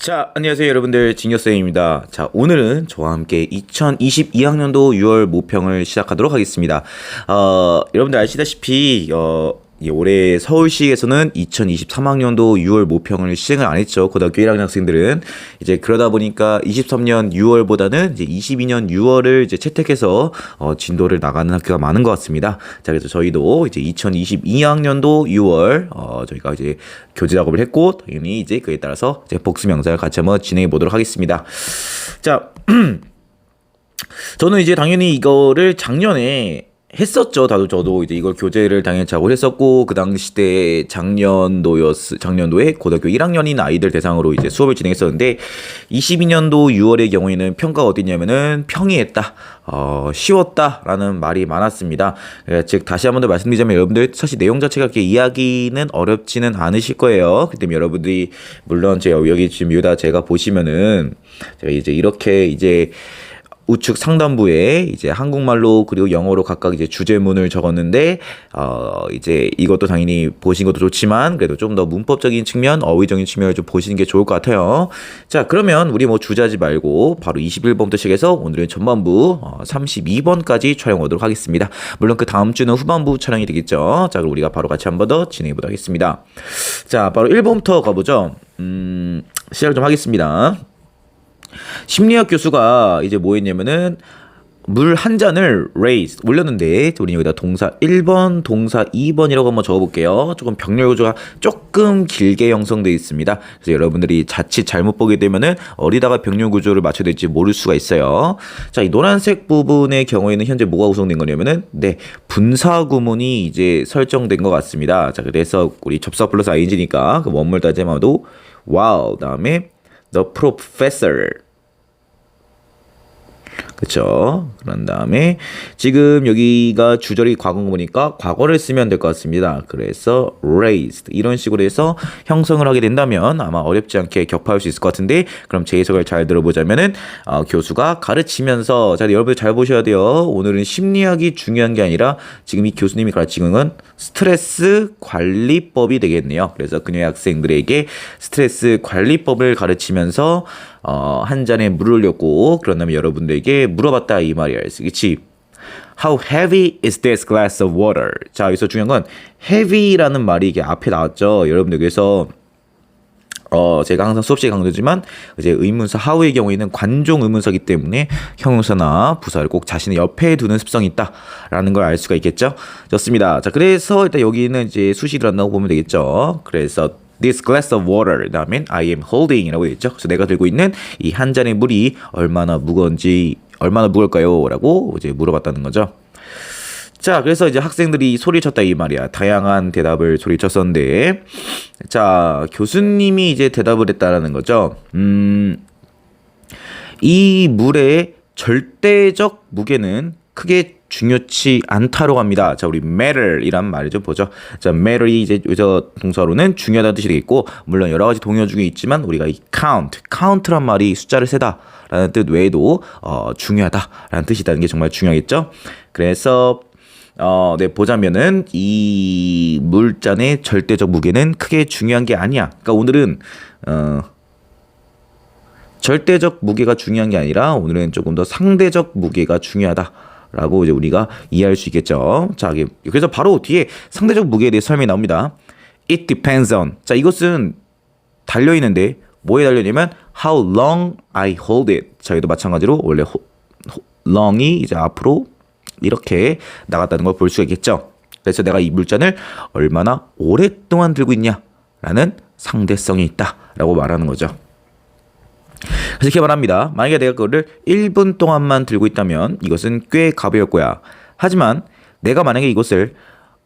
자, 안녕하세요 여러분들, 진교쌤입니다. 자, 오늘은 저와 함께 2022학년도 6월 모평을 시작하도록 하겠습니다. 여러분들 아시다시피 올해 서울시에서는 2023학년도 6월 모평을 시행을 안 했죠. 고등학교 1학년 학생들은. 이제 그러다 보니까 23년 6월보다는 이제 22년 6월을 이제 채택해서 진도를 나가는 학교가 많은 것 같습니다. 자, 그래서 저희도 이제 2022학년도 6월 저희가 이제 교재 작업을 했고, 당연히 이제 그에 따라서 이제 복습 영상을 같이 한번 진행해 보도록 하겠습니다. 자, 저는 이제 당연히 이거를 작년에 했었죠. 저도 이제 이걸 교재를 당연히 작업을 했었고, 그 당시 때 작년도에 고등학교 1학년인 아이들 대상으로 이제 수업을 진행했었는데, 22년도 6월의 경우에는 평가가 어땠냐면은 평이했다, 쉬웠다라는 말이 많았습니다. 즉 다시 한 번 더 말씀드리자면, 여러분들 사실 내용 자체가 그렇게 이해하기는 어렵지는 않으실 거예요. 그때 여러분들이 물론 여기 지금 여기다 제가 보시면은 제가 이제 이렇게 이제 우측 상단부에 이제 한국말로 그리고 영어로 각각 이제 주제문을 적었는데, 이제 이것도 당연히 보신 것도 좋지만 그래도 좀 더 문법적인 측면, 어휘적인 측면을 좀 보시는 게 좋을 것 같아요. 자, 그러면 우리 주저하지 말고 바로 21번부터 시작해서 오늘은 전반부 32번까지 촬영하도록 하겠습니다. 물론 그 다음 주는 후반부 촬영이 되겠죠. 자, 그럼 우리가 바로 같이 한 번 더 진행해 보도록 하겠습니다. 자, 바로 1번부터 가보죠. 시작을 좀 하겠습니다. 심리학 교수가 이제 뭐 했냐면은 물 한 잔을 raise 올렸는데, 우리 여기다 동사 1번, 동사 2번이라고 한번 적어볼게요. 조금 병렬 구조가 조금 길게 형성되어 있습니다. 그래서 여러분들이 자칫 잘못 보게 되면은 어디다가 병렬 구조를 맞춰야 될지 모를 수가 있어요. 자, 이 노란색 부분의 경우에는 현재 뭐가 구성된 거냐면은 분사 구문이 이제 설정된 것 같습니다. 자, 그래서 우리 접속 플러스 ing니까 그 원물 다짐하도 wow, 다음에 the professor, 그쵸? 그런 다음에 지금 여기가 주절이 과거문이니까 과거를 쓰면 될 것 같습니다. 그래서 raised 이런 식으로 해서 형성을 하게 된다면 아마 어렵지 않게 격파할 수 있을 것 같은데, 그럼 제 해석을 잘 들어보자면은 교수가 가르치면서, 자, 여러분들 잘 보셔야 돼요. 오늘은 심리학이 중요한 게 아니라 지금 이 교수님이 가르치는 건 스트레스 관리법이 되겠네요. 그래서 그녀의 학생들에게 스트레스 관리법을 가르치면서 한 잔에 물을 올렸고, 그런 다음에 여러분들에게 물어봤다 이 말이야. 그치? How heavy is this glass of water? 자, 여기서 중요한 건 heavy라는 말이 이게 앞에 나왔죠. 여러분들, 그래서 제가 항상 수업 시에 강조지만 이제 의문사 how의 경우에는 관종 의문사이기 때문에 형용사나 부사를 꼭 자신의 옆에 두는 습성이 있다라는 걸 알 수가 있겠죠. 좋습니다. 자, 그래서 일단 여기는 이제 수식이 들어간다고 보면 되겠죠. 그래서 this glass of water, 다음엔 I am holding 이라고 되어 있죠. 그래서 내가 들고 있는 이 한 잔의 물이 얼마나 무거울까요? 라고 이제 물어봤다는 거죠. 자, 그래서 이제 학생들이 소리쳤다 이 말이야. 다양한 대답을 소리쳤었는데, 자, 교수님이 이제 대답을 했다라는 거죠. 이 물의 절대적 무게는 크게 중요치 않다고 합니다. 자, 우리 matter 이란 말을 좀 보죠. 자, matter이 이제 여기서 동사로는 중요하다는 뜻이 되겠고, 물론 여러 가지 동요 중에 있지만 우리가 이 count란 말이 숫자를 세다라는 뜻 외에도 중요하다라는 뜻이 있다는 게 정말 중요하겠죠. 그래서 보자면은 이 물잔의 절대적 무게는 크게 중요한 게 아니야. 그러니까 오늘은 절대적 무게가 중요한 게 아니라 오늘은 조금 더 상대적 무게가 중요하다라고 이제 우리가 이해할 수 있겠죠. 자, 그래서 바로 뒤에 상대적 무게에 대해 설명이 나옵니다. It depends on. 자, 이것은 달려 있는데 뭐에 달려 있냐면 how long I hold it. 자, 여기도 마찬가지로 원래 long이 이제 앞으로 이렇게 나갔다는 걸 볼 수가 있겠죠. 그래서 내가 이 물잔을 얼마나 오랫동안 들고 있냐라는 상대성이 있다라고 말하는 거죠. 그래서 이렇게 말합니다. 만약에 내가 그거를 1분 동안만 들고 있다면 이것은 꽤 가벼울 거야. 하지만 내가 만약에 이것을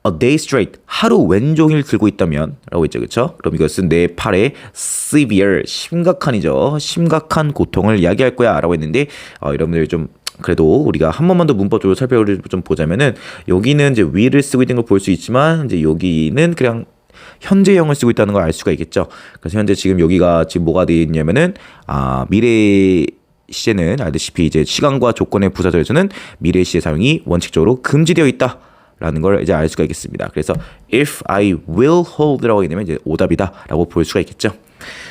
a day straight, 하루 왼종일 들고 있다면 라고 했죠. 그렇죠? 그럼 이것은 내 팔에 severe, 심각한 고통을 이야기할 거야 라고 했는데, 여러분들 좀 그래도 우리가 한 번만 더 문법적으로 살펴보를 좀 보자면은, 여기는 이제 will을 쓰고 있는 걸 볼 수 있지만 이제 여기는 그냥 현재형을 쓰고 있다는 걸 알 수가 있겠죠. 그래서 현재 지금 여기가 지금 뭐가 되어 있냐면은 미래 시제는 알다시피 이제 시간과 조건의 부사절에서는 미래 시제 사용이 원칙적으로 금지되어 있다 라는 걸 이제 알 수가 있겠습니다. 그래서 if I will hold라고 하게 되면 이제 오답이다라고 볼 수가 있겠죠.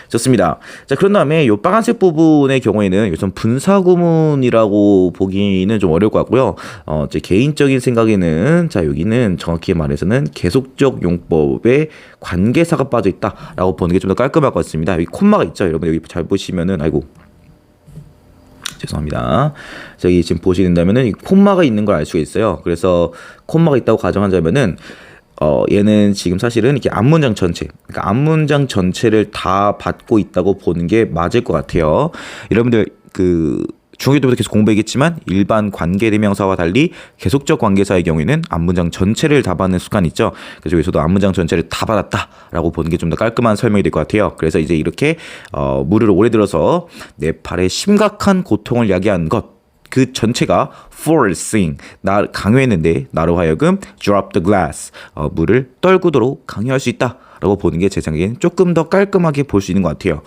좋습니다. 자, 그런 다음에 이 빨간색 부분의 경우에는 우선 분사구문이라고 보기는 좀 어려울 것 같고요. 제 개인적인 생각에는 자, 여기는 정확히 말해서는 계속적 용법에 관계사가 빠져 있다라고 보는 게 좀 더 깔끔할 것 같습니다. 여기 콤마가 있죠. 여러분 여기 잘 보시면은 아이고. 죄송합니다. 저기 지금 보시는다면은 이 콤마가 있는 걸 알 수가 있어요. 그래서 콤마가 있다고 가정하자면은 얘는 지금 사실은 이렇게 앞문장 전체, 그러니까 앞문장 전체를 다 받고 있다고 보는 게 맞을 것 같아요. 여러분들 중학교 때부터 계속 공부했겠지만 일반 관계대명사와 달리 계속적 관계사의 경우에는 앞문장 전체를 다 받는 습관이 있죠. 그래서 여기서도 앞문장 전체를 다 받았다라고 보는 게 좀 더 깔끔한 설명이 될 것 같아요. 그래서 이제 이렇게 무르를 오래 들어서 내 팔에 심각한 고통을 야기한 것, 그 전체가 forcing, 나 강요했는데 나로 하여금 drop the glass, 물을 떨구도록 강요할 수 있다라고 보는 게 제 생각엔 조금 더 깔끔하게 볼 수 있는 것 같아요.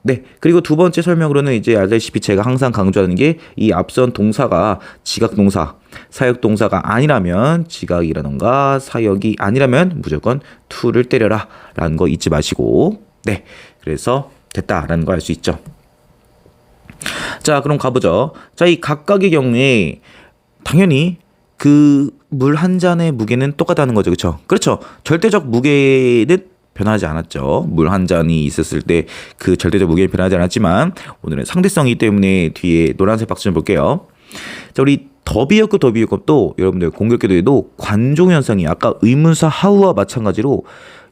네. 그리고 두 번째 설명으로는 이제 알다시피 제가 항상 강조하는 게 이 앞선 동사가 지각 동사, 사역 동사가 아니라면, 지각이라던가 사역이 아니라면 무조건 to를 때려라 라는 거 잊지 마시고, 네. 그래서 됐다라는 거 알 수 있죠. 자, 그럼 가보죠. 자, 이 각각의 경우에 당연히 그 물 한 잔의 무게는 똑같다는 거죠. 그렇죠? 그렇죠. 절대적 무게는 변하지 않았죠. 물 한 잔이 있었을 때 그 절대적 무게는 변하지 않았지만 오늘은 상대성이기 때문에 뒤에 노란색 박스 좀 볼게요. 자, 우리 더비였고 더비였고도 여러분들 공교롭게도 관종 현상이 아까 의문사 how와 마찬가지로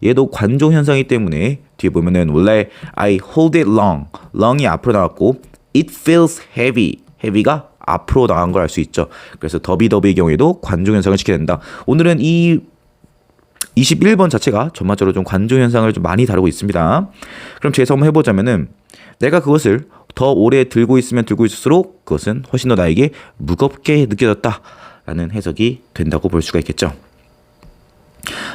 얘도 관종 현상이기 때문에 뒤에 보면은 원래 I hold it long, long이 앞으로 나왔고 it feels heavy, heavy가 앞으로 나간 걸 알 수 있죠. 그래서 더비의 경우에도 관종 현상을 지켜야 된다. 오늘은 이 21번 자체가 전반적으로 좀 관종 현상을 좀 많이 다루고 있습니다. 그럼 제가 한번 해보자면은 내가 그것을 더 오래 들고 있으면 들고 있을수록 그것은 훨씬 더 나에게 무겁게 느껴졌다라는 해석이 된다고 볼 수가 있겠죠.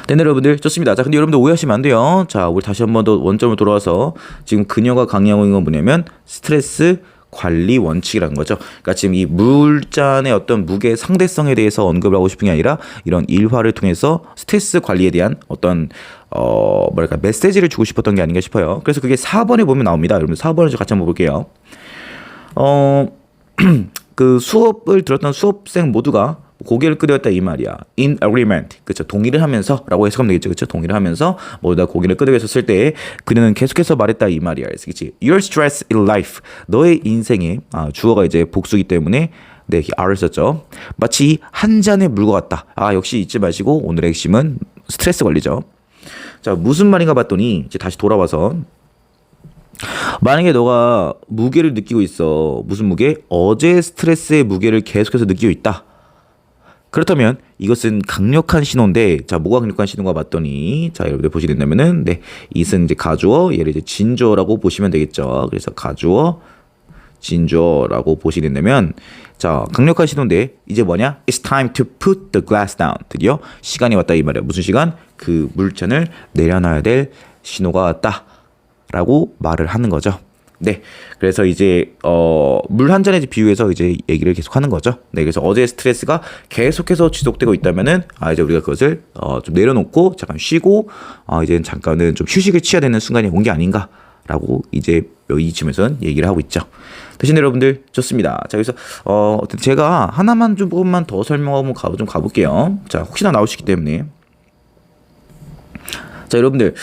네, 여러분들 좋습니다. 자, 근데 여러분들 오해하시면 안 돼요. 자, 우리 다시 한 번 더 원점으로 돌아와서 지금 그녀가 강의하고 있는 건 뭐냐면 스트레스 관리 원칙이라는 거죠. 그러니까 지금 이 물잔의 어떤 무게 상대성에 대해서 언급을 하고 싶은 게 아니라 이런 일화를 통해서 스트레스 관리에 대한 어떤 뭐랄까 메시지를 주고 싶었던 게 아닌가 싶어요. 그래서 그게 4번에 보면 나옵니다. 여러분 4번을 같이 한번 볼게요. 그 수업을 들었던 수업생 모두가 고개를 끄덕였다 이 말이야. In agreement. 그렇죠. 동의를 하면서라고 해석하면 되겠죠. 그렇죠. 동의를 하면서 모두 다 고개를 끄덕였었을 때 그녀는 계속해서 말했다 이 말이야. 그렇지. Your stress in life. 너의 인생에 주어가 이제 복수기 때문에 네, R을 썼죠. 마치 한 잔의 물과 같다. 역시 잊지 마시고 오늘의 핵심은 스트레스 관리죠. 자, 무슨 말인가 봤더니 이제 다시 돌아와서 만약에 너가 무게를 느끼고 있어. 무슨 무게? 어제 스트레스의 무게를 계속해서 느끼고 있다. 그렇다면 이것은 강력한 신호인데, 자, 뭐가 강력한 신호가 봤더니, 자, 여러분들 보시게 된다면은, 네, 이것은 이제 가주어, 얘를 이제 진주어라고 보시면 되겠죠. 그래서 가주어, 진주어라고 보시게 된다면, 자, 강력한 신호인데, 이제 뭐냐? It's time to put the glass down. 드디어 시간이 왔다 이 말이야. 무슨 시간? 그 물잔을 내려놔야 될 신호가 왔다. 라고 말을 하는 거죠. 네. 그래서 이제, 물 한 잔에 비유해서 이제 얘기를 계속 하는 거죠. 네. 그래서 어제 스트레스가 계속해서 지속되고 있다면은, 이제 우리가 그것을, 좀 내려놓고, 잠깐 쉬고, 이제 잠깐은 좀 휴식을 취해야 되는 순간이 온 게 아닌가라고 이제 이쯤에서는 얘기를 하고 있죠. 대신 여러분들, 좋습니다. 자, 그래서, 제가 하나만 조금만 더 설명하고 좀 가볼게요. 자, 혹시나 나올 수 있기 때문에. 자, 여러분들,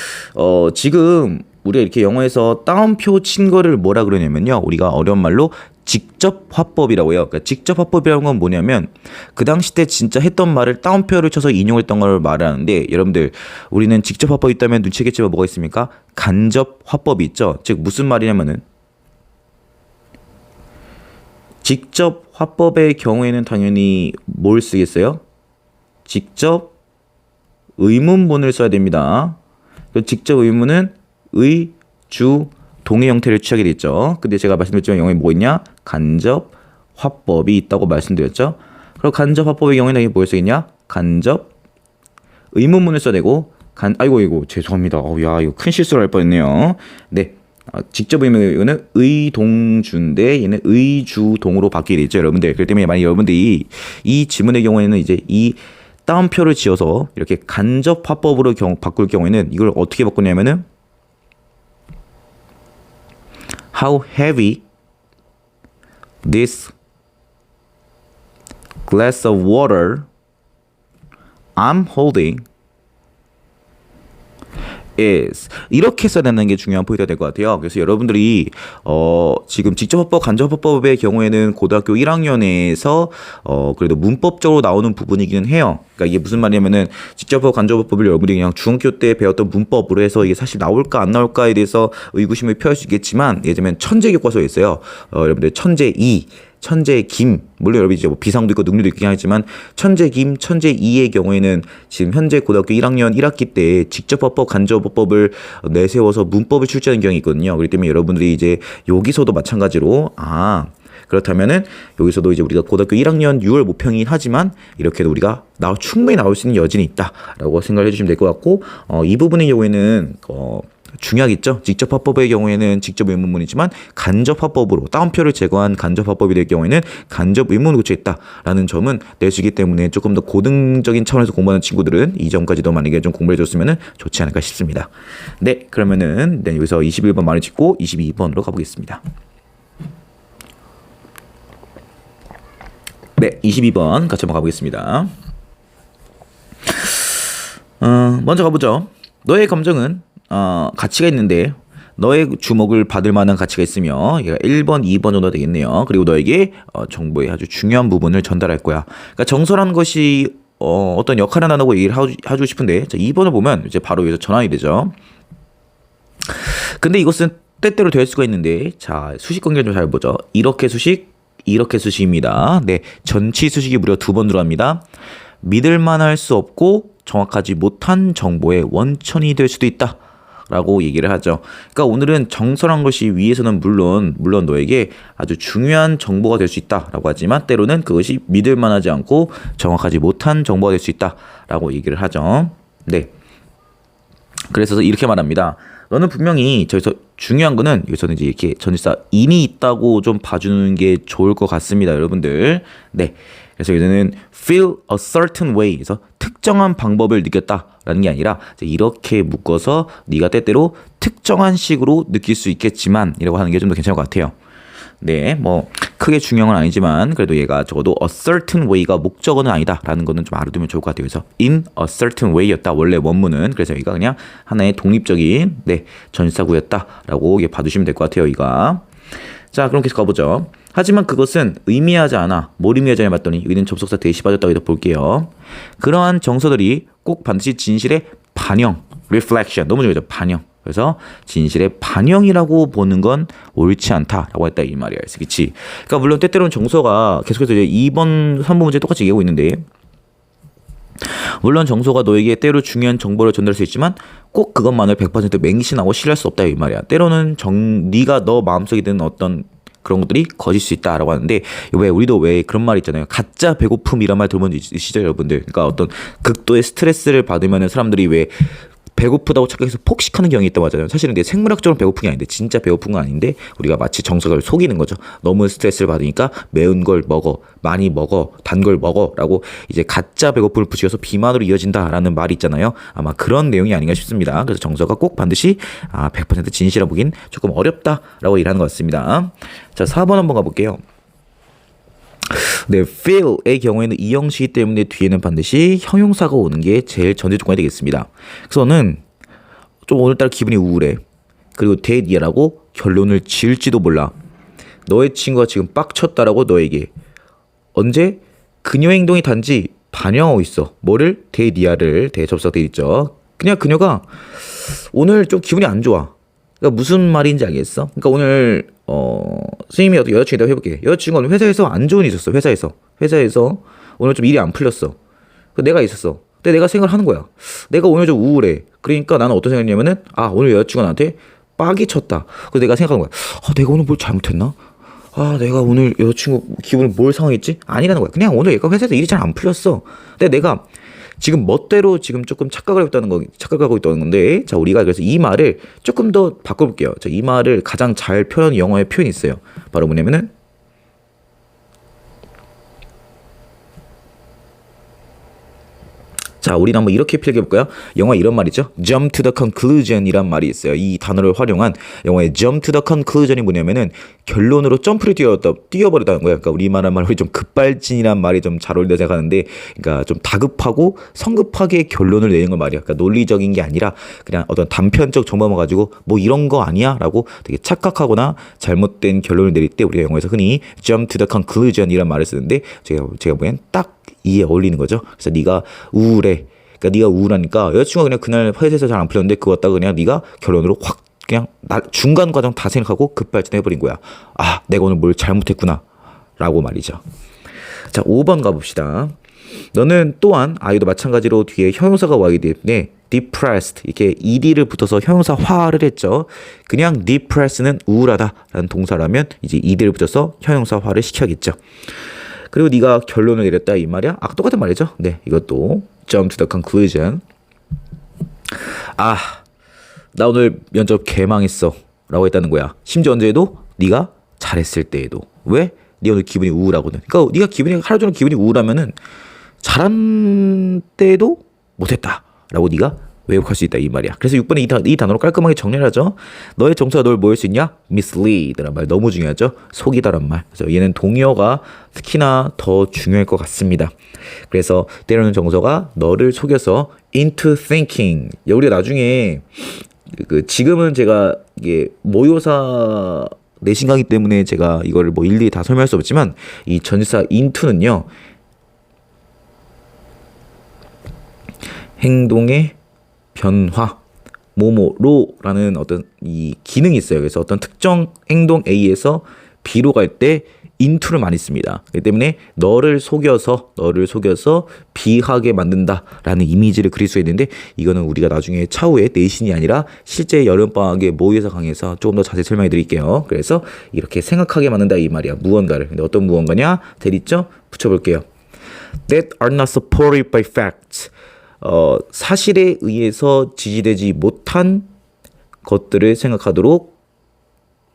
지금, 우리가 이렇게 영어에서 따옴표 친 거를 뭐라 그러냐면요. 우리가 어려운 말로 직접 화법이라고 해요. 그러니까 직접 화법이라는 건 뭐냐면 그 당시 때 진짜 했던 말을 따옴표를 쳐서 인용했던 걸 말하는데 여러분들 우리는 직접 화법이 있다면 눈치겠지만 뭐가 있습니까? 간접 화법이 있죠. 즉 무슨 말이냐면은 직접 화법의 경우에는 당연히 뭘 쓰겠어요? 직접 의문문을 써야 됩니다. 직접 의문은 의, 주, 동의 형태를 취하게 됐죠. 근데 제가 말씀드렸지만 영어에 뭐 있냐? 간접 화법이 있다고 말씀드렸죠. 그리고 간접 화법의 경우에는 이게 뭘 쓰겠냐? 간접 의문문을 써야 되고 아이고 죄송합니다. 야 이거 큰 실수를 할 뻔했네요. 네. 직접 의문은 의동주인데 얘는 의주동으로 바뀌게 되죠, 여러분들. 그렇기 때문에 만약 여러분들이 이 지문의 경우에는 이제 이 따옴표를 지어서 이렇게 간접 화법으로 바꿀 경우에는 이걸 어떻게 바꾸냐면은 How heavy this glass of water I'm holding is 이렇게 써야 되는 게 중요한 포인트가 될 것 같아요. 그래서 여러분들이 지금 직접화법, 간접화법의 경우에는 고등학교 1학년에서 그래도 문법적으로 나오는 부분이기는 해요. 그러니까 이게 무슨 말이냐면은 직접화법, 간접화법을 여러분들이 그냥 중학교 때 배웠던 문법으로 해서 이게 사실 나올까 안 나올까에 대해서 의구심을 표할 수 있겠지만 예를 들면 천재 교과서에 있어요. 여러분들 천재 2 천재 김, 물론 여러분이 이제 뭐 비상도 있고 능률도 있긴 하지만 천재 김, 천재 이의 경우에는 지금 현재 고등학교 1학년 1학기 때 직접화법, 간접화법을 내세워서 문법을 출제하는 경향이 있거든요. 그렇기 때문에 여러분들이 이제 여기서도 마찬가지로 그렇다면은 여기서도 이제 우리가 고등학교 1학년 6월 모평이긴 하지만 이렇게도 우리가 충분히 나올 수 있는 여진이 있다라고 생각을 해주시면 될 것 같고 이 부분의 경우에는 중요하겠죠. 직접 화법의 경우에는 직접 의문문이지만 간접 화법으로 따옴표를 제거한 간접 화법이 될 경우에는 간접 의문을 고쳐있다라는 점은 낼 수 있기 때문에 조금 더 고등적인 차원에서 공부하는 친구들은 이 점까지도 만약에 좀 공부해 줬으면 좋지 않을까 싶습니다. 네, 그러면은 여기서 21번 말을 짓고 22번으로 가보겠습니다. 네, 22번 같이 한번 가보겠습니다. 먼저 가보죠. 너의 감정은 가치가 있는데 너의 주목을 받을 만한 가치가 있으며 얘가 1번, 2번 정도 되겠네요. 그리고 너에게 정보의 아주 중요한 부분을 전달할 거야. 그러니까 정서라는 것이 어떤 역할을 한다고 얘기를 해주고 싶은데 자, 2번을 보면 이제 바로 여기서 전환이 되죠. 근데 이것은 때때로 될 수가 있는데 자 수식 관계를 좀 잘 보죠. 이렇게 수식입니다. 네, 전치 수식이 무려 2번 들어갑니다. 믿을만할 수 없고 정확하지 못한 정보의 원천이 될 수도 있다 라고 얘기를 하죠. 그러니까 오늘은 정설한 것이 위에서는 물론 너에게 아주 중요한 정보가 될 수 있다 라고 하지만 때로는 그것이 믿을만하지 않고 정확하지 못한 정보가 될 수 있다 라고 얘기를 하죠. 네, 그래서 이렇게 말합니다. 너는 분명히 저기서 중요한 거는 여기서는 이제 이렇게 전치사 in이 있다고 좀 봐주는 게 좋을 것 같습니다, 여러분들. 네, 그래서 여기서는 feel a certain way 에서 특정한 방법을 느꼈다라는 게 아니라 이렇게 묶어서 네가 때때로 특정한 식으로 느낄 수 있겠지만 이라고 하는 게 좀 더 괜찮을 것 같아요. 네, 뭐 크게 중요한 건 아니지만 그래도 얘가 적어도 a certain way가 목적어는 아니다라는 거는 좀 알아두면 좋을 것 같아요. 그래서 in a certain way였다 원래 원문은. 그래서 여기가 그냥 하나의 독립적인 전치사구였다라고 봐두시면 될 것 같아요. 이가. 자, 그럼 계속 가보죠. 하지만 그것은 의미하지 않아. 뭘 의미하지 않아 봤더니 여기는 접속사 대시 빠졌다고 해서 볼게요. 그러한 정서들이 꼭 반드시 진실의 반영, reflection. 너무 중요하죠. 반영. 그래서 진실의 반영이라고 보는 건 옳지 않다라고 했다 이 말이야. 그치? 그러니까 물론 때때로는 정서가 계속해서 이제 2번, 3번 문제 똑같이 얘기하고 있는데 물론 정서가 너에게 때로 중요한 정보를 전달할 수 있지만 꼭 그것만을 100% 맹신하고 신뢰할 수 없다 이 말이야. 때로는 네가 너 마음속에 드는 어떤 그런 것들이 거짓일 수 있다라고 하는데 우리도 왜 그런 말 있잖아요. 가짜 배고픔이란 말 들어본 적 있으시죠, 여러분들? 그러니까 어떤 극도의 스트레스를 받으면 사람들이 왜 배고프다고 착각해서 폭식하는 경향이 있다고 하잖아요. 사실은 내 생물학적으로 배고픈 게 아닌데 진짜 배고픈 건 아닌데 우리가 마치 정서를 속이는 거죠. 너무 스트레스를 받으니까 매운 걸 먹어, 많이 먹어, 단 걸 먹어라고 이제 가짜 배고픔을 부추겨서 비만으로 이어진다라는 말이 있잖아요. 아마 그런 내용이 아닌가 싶습니다. 그래서 정서가 꼭 반드시 100% 진실이라 보긴 조금 어렵다라고 일하는 것 같습니다. 자, 4번 한번 가볼게요. 네, feel의 경우에는 이 형식이기 때문에 뒤에는 반드시 형용사가 오는 게 제일 전제 조건이 되겠습니다. 그래서 저는 좀 오늘따라 기분이 우울해. 그리고 데이디라고 결론을 지을지도 몰라. 너의 친구가 지금 빡쳤다라고 너에게. 언제? 그녀의 행동이 단지 반영하고 있어. 뭐를? 데이디아를 대접사 돼 있죠. 그냥 그녀가 오늘 좀 기분이 안 좋아. 그러니까 무슨 말인지 알겠어? 그러니까 오늘 선생님이 어떻게 여자친구라고 해볼게. 여자친구가 오늘 회사에서 안 좋은 일이 있었어. 회사에서 오늘 좀 일이 안 풀렸어. 내가 있었어. 근데 내가 생각을 하는 거야. 내가 오늘 좀 우울해. 그러니까 나는 어떤 생각이냐면은 오늘 여자친구가 나한테 빡이 쳤다. 그래서 내가 생각하는 거야. 내가 오늘 뭘 잘못했나? 내가 오늘 여자친구 기분을 뭘 상하겠지? 아니라는 거야. 그냥 오늘 얘가 회사에서 일이 잘 안 풀렸어. 근데 내가 지금 멋대로 지금 조금 착각하고 있다는 건데, 자, 우리가 그래서 이 말을 조금 더 바꿔볼게요. 자, 이 말을 가장 잘 표현하는 영어의 표현이 있어요. 바로 뭐냐면은, 자, 우리는 한번 이렇게 필기해볼까요? 영어에 이런 말이죠. jump to the conclusion 이란 말이 있어요. 이 단어를 활용한 영어의 jump to the conclusion이 뭐냐면은 결론으로 점프를 뛰어버리다는 거예요. 그러니까 우리말한 말로 좀 급발진이란 말이 좀 잘 어울린다 생각하는데, 그러니까 좀 다급하고 성급하게 결론을 내는 건 말이야. 그러니까 논리적인 게 아니라 그냥 어떤 단편적 정보만 가지고 뭐 이런 거 아니야? 라고 되게 착각하거나 잘못된 결론을 내릴 때 우리가 영어에서 흔히 jump to the conclusion 이란 말을 쓰는데 제가 보기엔 딱 이에 어울리는 거죠. 그래서 네가 우울해. 그러니까 네가 우울하니까 여자친구가 그냥 그날 회사에서 잘 안 풀렸는데 그거 갖다가 그냥 네가 결론으로 확 그냥 중간 과정 다 생각하고 급발진해버린 거야. 아, 내가 오늘 뭘 잘못했구나 라고 말이죠. 자, 5번 가봅시다. 너는 또한 아이도 마찬가지로 뒤에 형용사가 와기 때문에 depressed 이렇게 ed를 붙어서 형용사화를 했죠. 그냥 depressed는 우울하다라는 동사라면 이제 ed를 붙여서 형용사화를 시켜야겠죠. 그리고 네가 결론을 내렸다 이 말이야? 아, 똑같은 말이죠. 네, 이것도 jump to the conclusion. 아, 나 오늘 면접 개망했어 라고 했다는 거야. 심지어 언제에도? 네가 잘했을 때에도. 왜? 네 오늘 기분이 우울하거든. 그러니까 네가 기분이 하루 종일 기분이 우울하면은 잘한 때에도 못했다 라고 네가 왜곡할 수 있다 이 말이야. 그래서 6번에 이 단어로 깔끔하게 정리를 하죠. 너의 정서가 널 뭐 할 수 있냐? mislead란 말 너무 중요하죠. 속이다란 말. 그래서 얘는 동의어가 특히나 더 중요할 것 같습니다. 그래서 때로는 정서가 너를 속여서 into thinking. 우리가 나중에 지금은 제가 이게 모의고사 내신 강의 때문에 제가 이거를 뭐 일일이 다 설명할 수 없지만 이 전치사 into는요. 행동의 변화, 뭐뭐로라는 어떤 이 기능이 있어요. 그래서 어떤 특정 행동 A에서 B로 갈 때 into를 많이 씁니다. 그렇기 때문에 너를 속여서 B하게 만든다라는 이미지를 그릴 수 있는데 이거는 우리가 나중에 차후에 내신이 아니라 실제 여름방학의 모의고사 강의에서 조금 더 자세히 설명해 드릴게요. 그래서 이렇게 생각하게 만든다 이 말이야. 무언가를. 근데 어떤 무언가냐? 대리죠? 붙여볼게요. That are not supported by facts. 사실에 의해서 지지되지 못한 것들을 생각하도록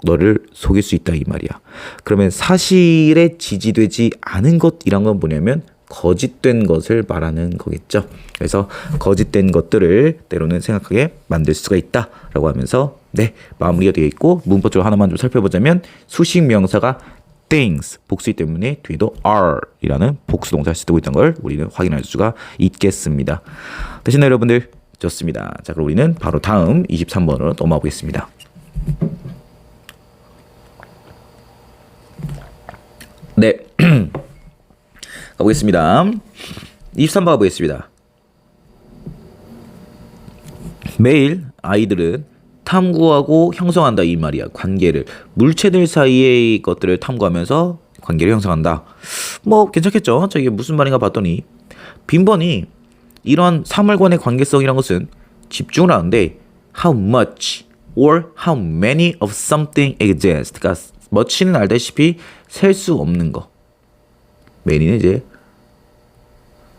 너를 속일 수 있다 이 말이야. 그러면 사실에 지지되지 않은 것이란 건 뭐냐면 거짓된 것을 말하는 거겠죠. 그래서 거짓된 것들을 때로는 생각하게 만들 수가 있다라고 하면서 네, 마무리가 되어 있고 문법적으로 하나만 좀 살펴보자면 수식 명사가 things 복수이기 때문에 뒤에도 are이라는 복수 동사를 쓰고 있다는 걸 우리는 확인할 수가 있겠습니다. 대신 여러분들 좋습니다. 자, 그럼 우리는 바로 다음 23번으로 넘어가 보겠습니다. 네, 가보겠습니다. 23번 가보겠습니다. 매일 아이들은 탐구하고 형성한다 이 말이야. 관계를 물체들 사이의 것들을 탐구하면서 관계를 형성한다. 뭐 괜찮겠죠. 저 이게 무슨 말인가 봤더니 빈번히 이러한 사물간의 관계성이란 것은 집중을 하는데 how much or how many of something exists. 그러니까 much는 알다시피 셀 수 없는 거. many는 이제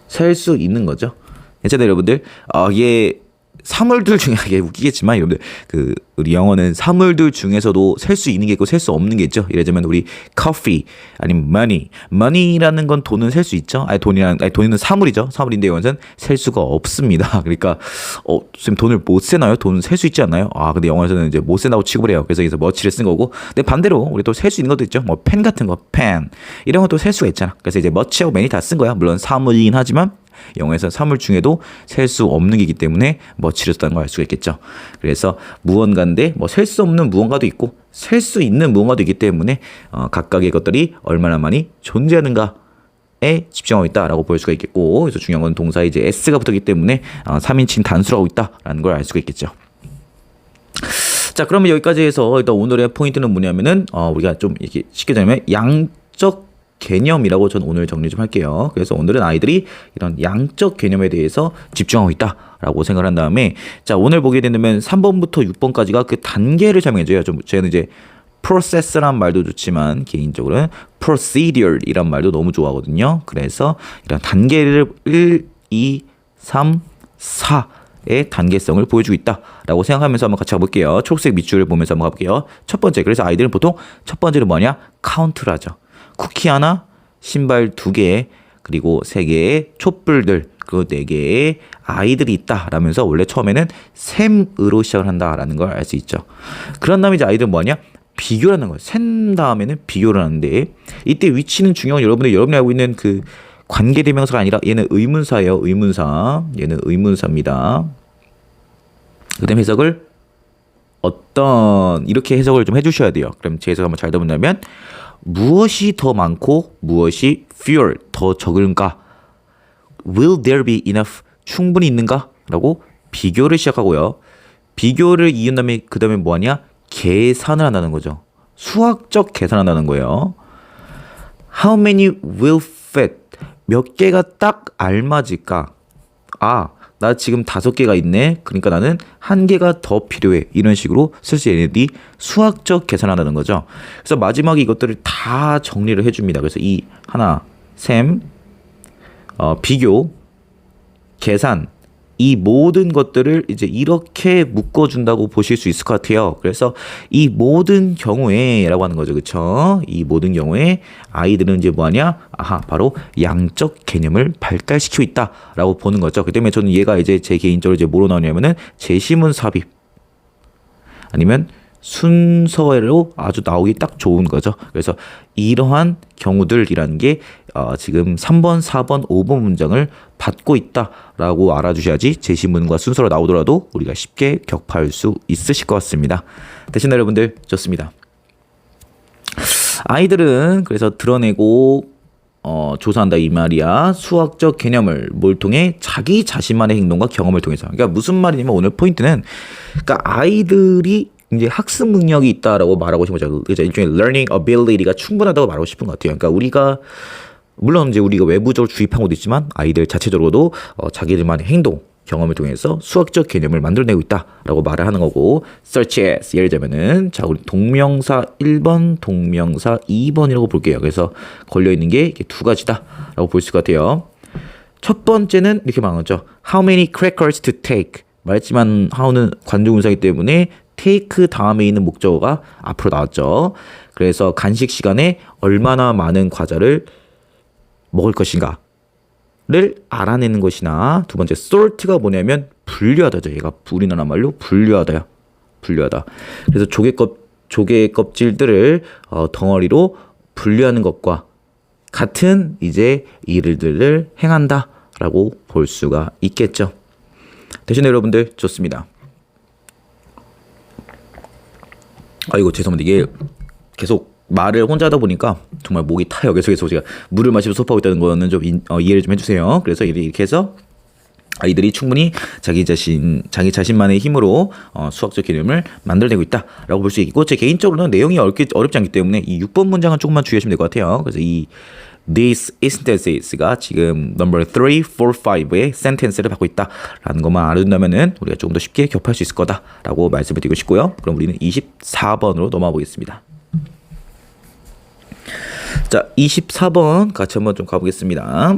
셀 수 있는 거죠. 괜찮아요 여러분들. 이게 사물들 중에 이게 웃기겠지만 여러분들 우리 영어는 사물들 중에서도 셀 수 있는 게 있고 셀 수 없는 게 있죠. 예를 들면 우리 coffee 아니면 money라는 건 돈은 셀 수 있죠. 돈은 사물이죠. 사물인데 이것은 셀 수가 없습니다. 그러니까 선생님 돈을 못 세나요? 돈은 셀 수 있지 않나요? 근데 영어에서는 이제 못 센다고 취급을 해요. 그래서 여기서 much를 쓴 거고. 근데 반대로 우리 또 셀 수 있는 것도 있죠. 뭐 펜 같은 거, 펜 이런 것도 셀 수가 있잖아. 그래서 이제 much하고 many 다 쓴 거야. 물론 사물이긴 하지만 영어에서 사물 중에도 셀 수 없는 게이기 때문에 much를 썼다는 걸 알 수가 있겠죠. 그래서 무언가인데 뭐 셀 수 없는 무언가도 있고 셀 수 있는 무언가도 있기 때문에 각각의 것들이 얼마나 많이 존재하는가에 집중하고 있다라고 볼 수가 있겠고, 그래서 중요한 건 동사에 이제 s가 붙었기 때문에 3인칭 단수로 하고 있다라는 걸 알 수가 있겠죠. 자, 그러면 여기까지 해서 일단 오늘의 포인트는 뭐냐면은 우리가 좀 이렇게 쉽게 말하면 양적 개념이라고 저는 오늘 정리 좀 할게요. 그래서 오늘은 아이들이 이런 양적 개념에 대해서 집중하고 있다라고 생각을 한 다음에, 자, 오늘 보게 된다면 3번부터 6번까지가 그 단계를 설명해줘요. 저는 이제 process란 말도 좋지만 개인적으로는 procedure이란 말도 너무 좋아하거든요. 그래서 이런 단계를 1, 2, 3, 4의 단계성을 보여주고 있다라고 생각하면서 한번 같이 가볼게요. 초록색 밑줄을 보면서 한번 가볼게요. 첫 번째, 그래서 아이들은 보통 첫 번째는 뭐냐? 카운트를 하죠. 쿠키 하나, 신발 2개, 그리고 3개의 촛불들, 그리고 4개의 아이들이 있다 라면서 원래 처음에는 셈으로 시작을 한다라는 걸 알 수 있죠. 그런 다음에 이제 아이들은 뭐하냐? 비교라는 거예요. 셈 다음에는 비교를 하는데 이때 위치는 중요한 여러분이 알고 있는 그 관계대명사가 아니라 얘는 의문사예요. 의문사. 얘는 의문사입니다. 그 다음 해석을 이렇게 해석을 좀 해주셔야 돼요. 그럼 제 해석 한번 잘 들어본다면 무엇이 더 많고 무엇이 fewer, 더 적은가? Will there be enough? 충분히 있는가? 라고 비교를 시작하고요. 비교를 이은 다음에 그 다음에 뭐하냐? 계산을 한다는 거죠. 수학적 계산을 한다는 거예요. How many will fit? 몇 개가 딱 알맞을까? 나 지금 5개가 있네. 그러니까 나는 1개가 더 필요해. 이런 식으로 슬슬 얘네들이 수학적 계산을 한다는 거죠. 그래서 마지막에 이것들을 다 정리를 해줍니다. 그래서 이 하나, 셈, 비교, 계산, 이 모든 것들을 이제 이렇게 묶어준다고 보실 수 있을 것 같아요. 그래서 이 모든 경우에 라고 하는 거죠. 그쵸? 이 모든 경우에 아이들은 이제 뭐하냐? 바로 양적 개념을 발달시키고 있다 라고 보는 거죠. 그 때문에 저는 얘가 이제 제 개인적으로 이제 뭐로 나오냐면은 제시문 삽입 아니면 순서로 아주 나오기 딱 좋은 거죠. 그래서 이러한 경우들이라는 게 지금 3번, 4번, 5번 문장을 받고 있다라고 알아주셔야지 제시문과 순서로 나오더라도 우리가 쉽게 격파할 수 있으실 것 같습니다. 대신 여러분들 좋습니다. 아이들은 그래서 드러내고 조사한다 이 말이야. 수학적 개념을 뭘 통해? 자기 자신만의 행동과 경험을 통해서. 그러니까 무슨 말이냐면 오늘 포인트는 그러니까 아이들이 이제 학습 능력이 있다라고 말하고 싶은 거죠. 그죠? 일종의 learning ability가 충분하다고 말하고 싶은 것 같아요. 그러니까 우리가 물론 이제 우리가 외부적으로 주입한 것도 있지만 아이들 자체적으로도 자기들만의 행동, 경험을 통해서 수학적 개념을 만들어내고 있다라고 말을 하는 거고, such as 예를 들면은 자 우리 동명사 1번, 동명사 2번이라고 볼게요. 그래서 걸려 있는 게 이렇게 2가지다라고 볼 수 같아요. 첫 번째는 이렇게 말한 거죠. How many crackers to take? 말했지만 how는 관조문사이기 때문에 take 다음에 있는 목적어가 앞으로 나왔죠. 그래서 간식 시간에 얼마나 많은 과자를 먹을 것인가를 알아내는 것이나, 두 번째 sort가 뭐냐면 분류하다죠. 얘가 우리나라 말로 분류하다요. 분류하다. 그래서 조개 껍질들을 덩어리로 분류하는 것과 같은 이제 일들을 행한다라고 볼 수가 있겠죠. 대신에 여러분들 좋습니다. 아이고 죄송합니다. 이게 계속 말을 혼자 하다 보니까 정말 목이 타요. 계속해서 제가 물을 마시고 수업하고 있다는 거는 좀 이해를 좀 해주세요. 그래서 이렇게 해서 아이들이 충분히 자기 자신만의 힘으로 수학적 개념을 만들어내고 있다라고 볼 수 있고, 제 개인적으로는 내용이 어렵지 않기 때문에 이 6번 문장은 조금만 주의하시면 될 것 같아요. 그래서 이 These instances가 지금 number 3, 4, 5의 sentence를 받고 있다라는 것만 알아둔다면은 우리가 조금 더 쉽게 격파할 수 있을 거다라고 말씀을 드리고 싶고요. 그럼 우리는 24번으로 넘어가 보겠습니다. 자, 24번 같이 한번 좀 가보겠습니다.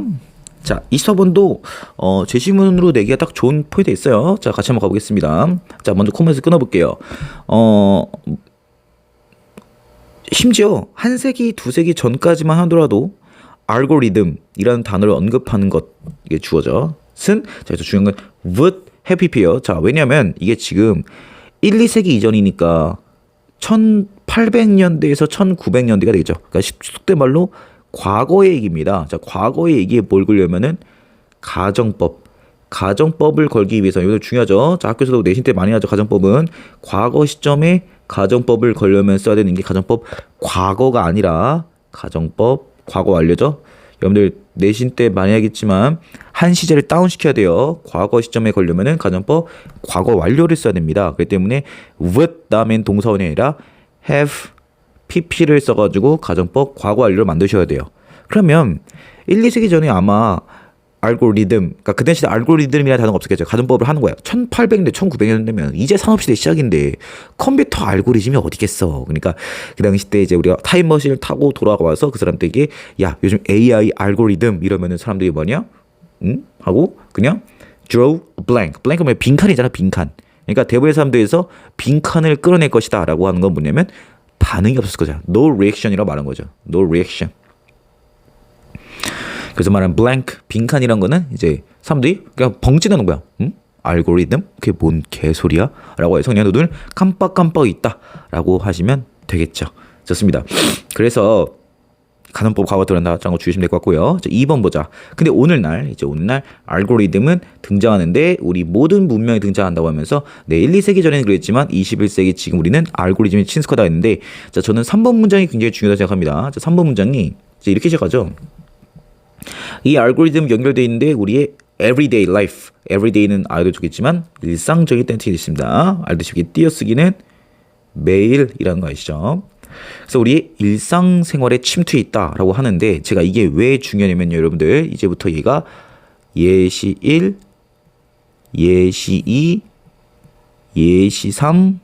자, 24번도 제시문으로 내기가 딱 좋은 포인트 있어요. 자, 같이 한번 가보겠습니다. 자, 먼저 코멘트 끊어볼게요. 심지어 한 세기, 두 세기 전까지만 하더라도 알고리즘이라는 단어를 언급하는 것, 이게 주어져. 자, 그래서 중요한 건 would have appear. 자, 왜냐면 이게 지금 1, 2세기 이전이니까 1800년대에서 1900년대가 되겠죠. 그러니까 속된 말로 과거의 얘기입니다. 자, 과거의 얘기에 뭘 걸려면은 가정법을 걸기 위해서, 이거 중요하죠. 자, 학교에서도 내신 때 많이 하죠. 가정법은 과거 시점에 가정법을 걸려면 써야 되는 게 가정법 과거가 아니라 가정법 과거 완료죠. 여러분들 내신 때 많이 하겠지만 한 시제를 다운시켜야 돼요. 과거 시점에 걸려면은 가정법 과거 완료를 써야 됩니다. 그렇기 때문에 would 다음엔 동사원이 아니라 have pp를 써가지고 가정법 과거 완료를 만드셔야 돼요. 그러면 1, 2세기 전에 아마 알고리즘, 그러니까 그 당시에 알고리즘이라는 단어가 없었겠죠. 가정법을 하는 거야. 1800년대, 1900년 되면 이제 산업시대 시작인데 컴퓨터 알고리즘이 어디겠어. 그러니까 그 당시 때 이제 우리가 타임머신을 타고 돌아가 와서 그 사람들에게 야, 요즘 AI 알고리즘 이러면은 사람들이 뭐냐? 응? 하고 그냥 draw a blank. blank은 빈칸이잖아, 빈칸. 그러니까 대부분의 사람들에서 빈칸을 끌어낼 것이다 라고 하는 건 뭐냐면 반응이 없었을 거잖아. no reaction이라고 말한 거죠. no reaction. 그래서 말하는 blank, 빈칸이란 거는 이제 사람들이 그냥 벙찌나는 거야. 알고리즘? 그게 뭔 개소리야? 라고 해서 그냥 눈을 깜빡깜빡 있다 라고 하시면 되겠죠. 좋습니다. 그래서 가정법 과거 들어간다는 거 주시면 될 것 같고요. 2번 보자. 근데 오늘날 알고리즘은 등장하는데 우리 모든 문명이 등장한다고 하면서 1, 2세기 전에는 그랬지만 21세기 지금 우리는 알고리즘이 친숙하다 했는데 자, 저는 3번 문장이 굉장히 중요하다고 생각합니다. 자, 3번 문장이 이렇게 시작하죠. 이 알고리즘 연결되어 있는데 우리의 everyday life, everyday는 알도 좋겠지만 일상적인 땐 뜻이 있습니다. 알도 쉽게 띄어쓰기는 매일이라는 거 아시죠? 그래서 우리 일상생활에 침투해 있다라고 하는데 제가 이게 왜 중요하냐면요, 여러분들 이제부터 얘가 예시 1, 예시 2, 예시 3,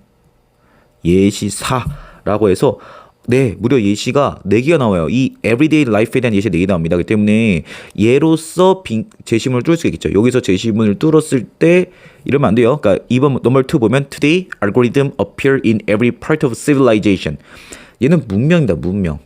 예시 4라고 해서 무려 예시가 4개가 나와요. 이 everyday life에 대한 예시가 4개 나옵니다. 그렇기 때문에 예로서 제시문을 뚫을 수 있겠죠. 여기서 제시문을 뚫었을 때 이러면 안 돼요. 그러니까 2번 넘버 2 보면 Today, algorithm appear in every part of civilization. 얘는 문명이다, 문명.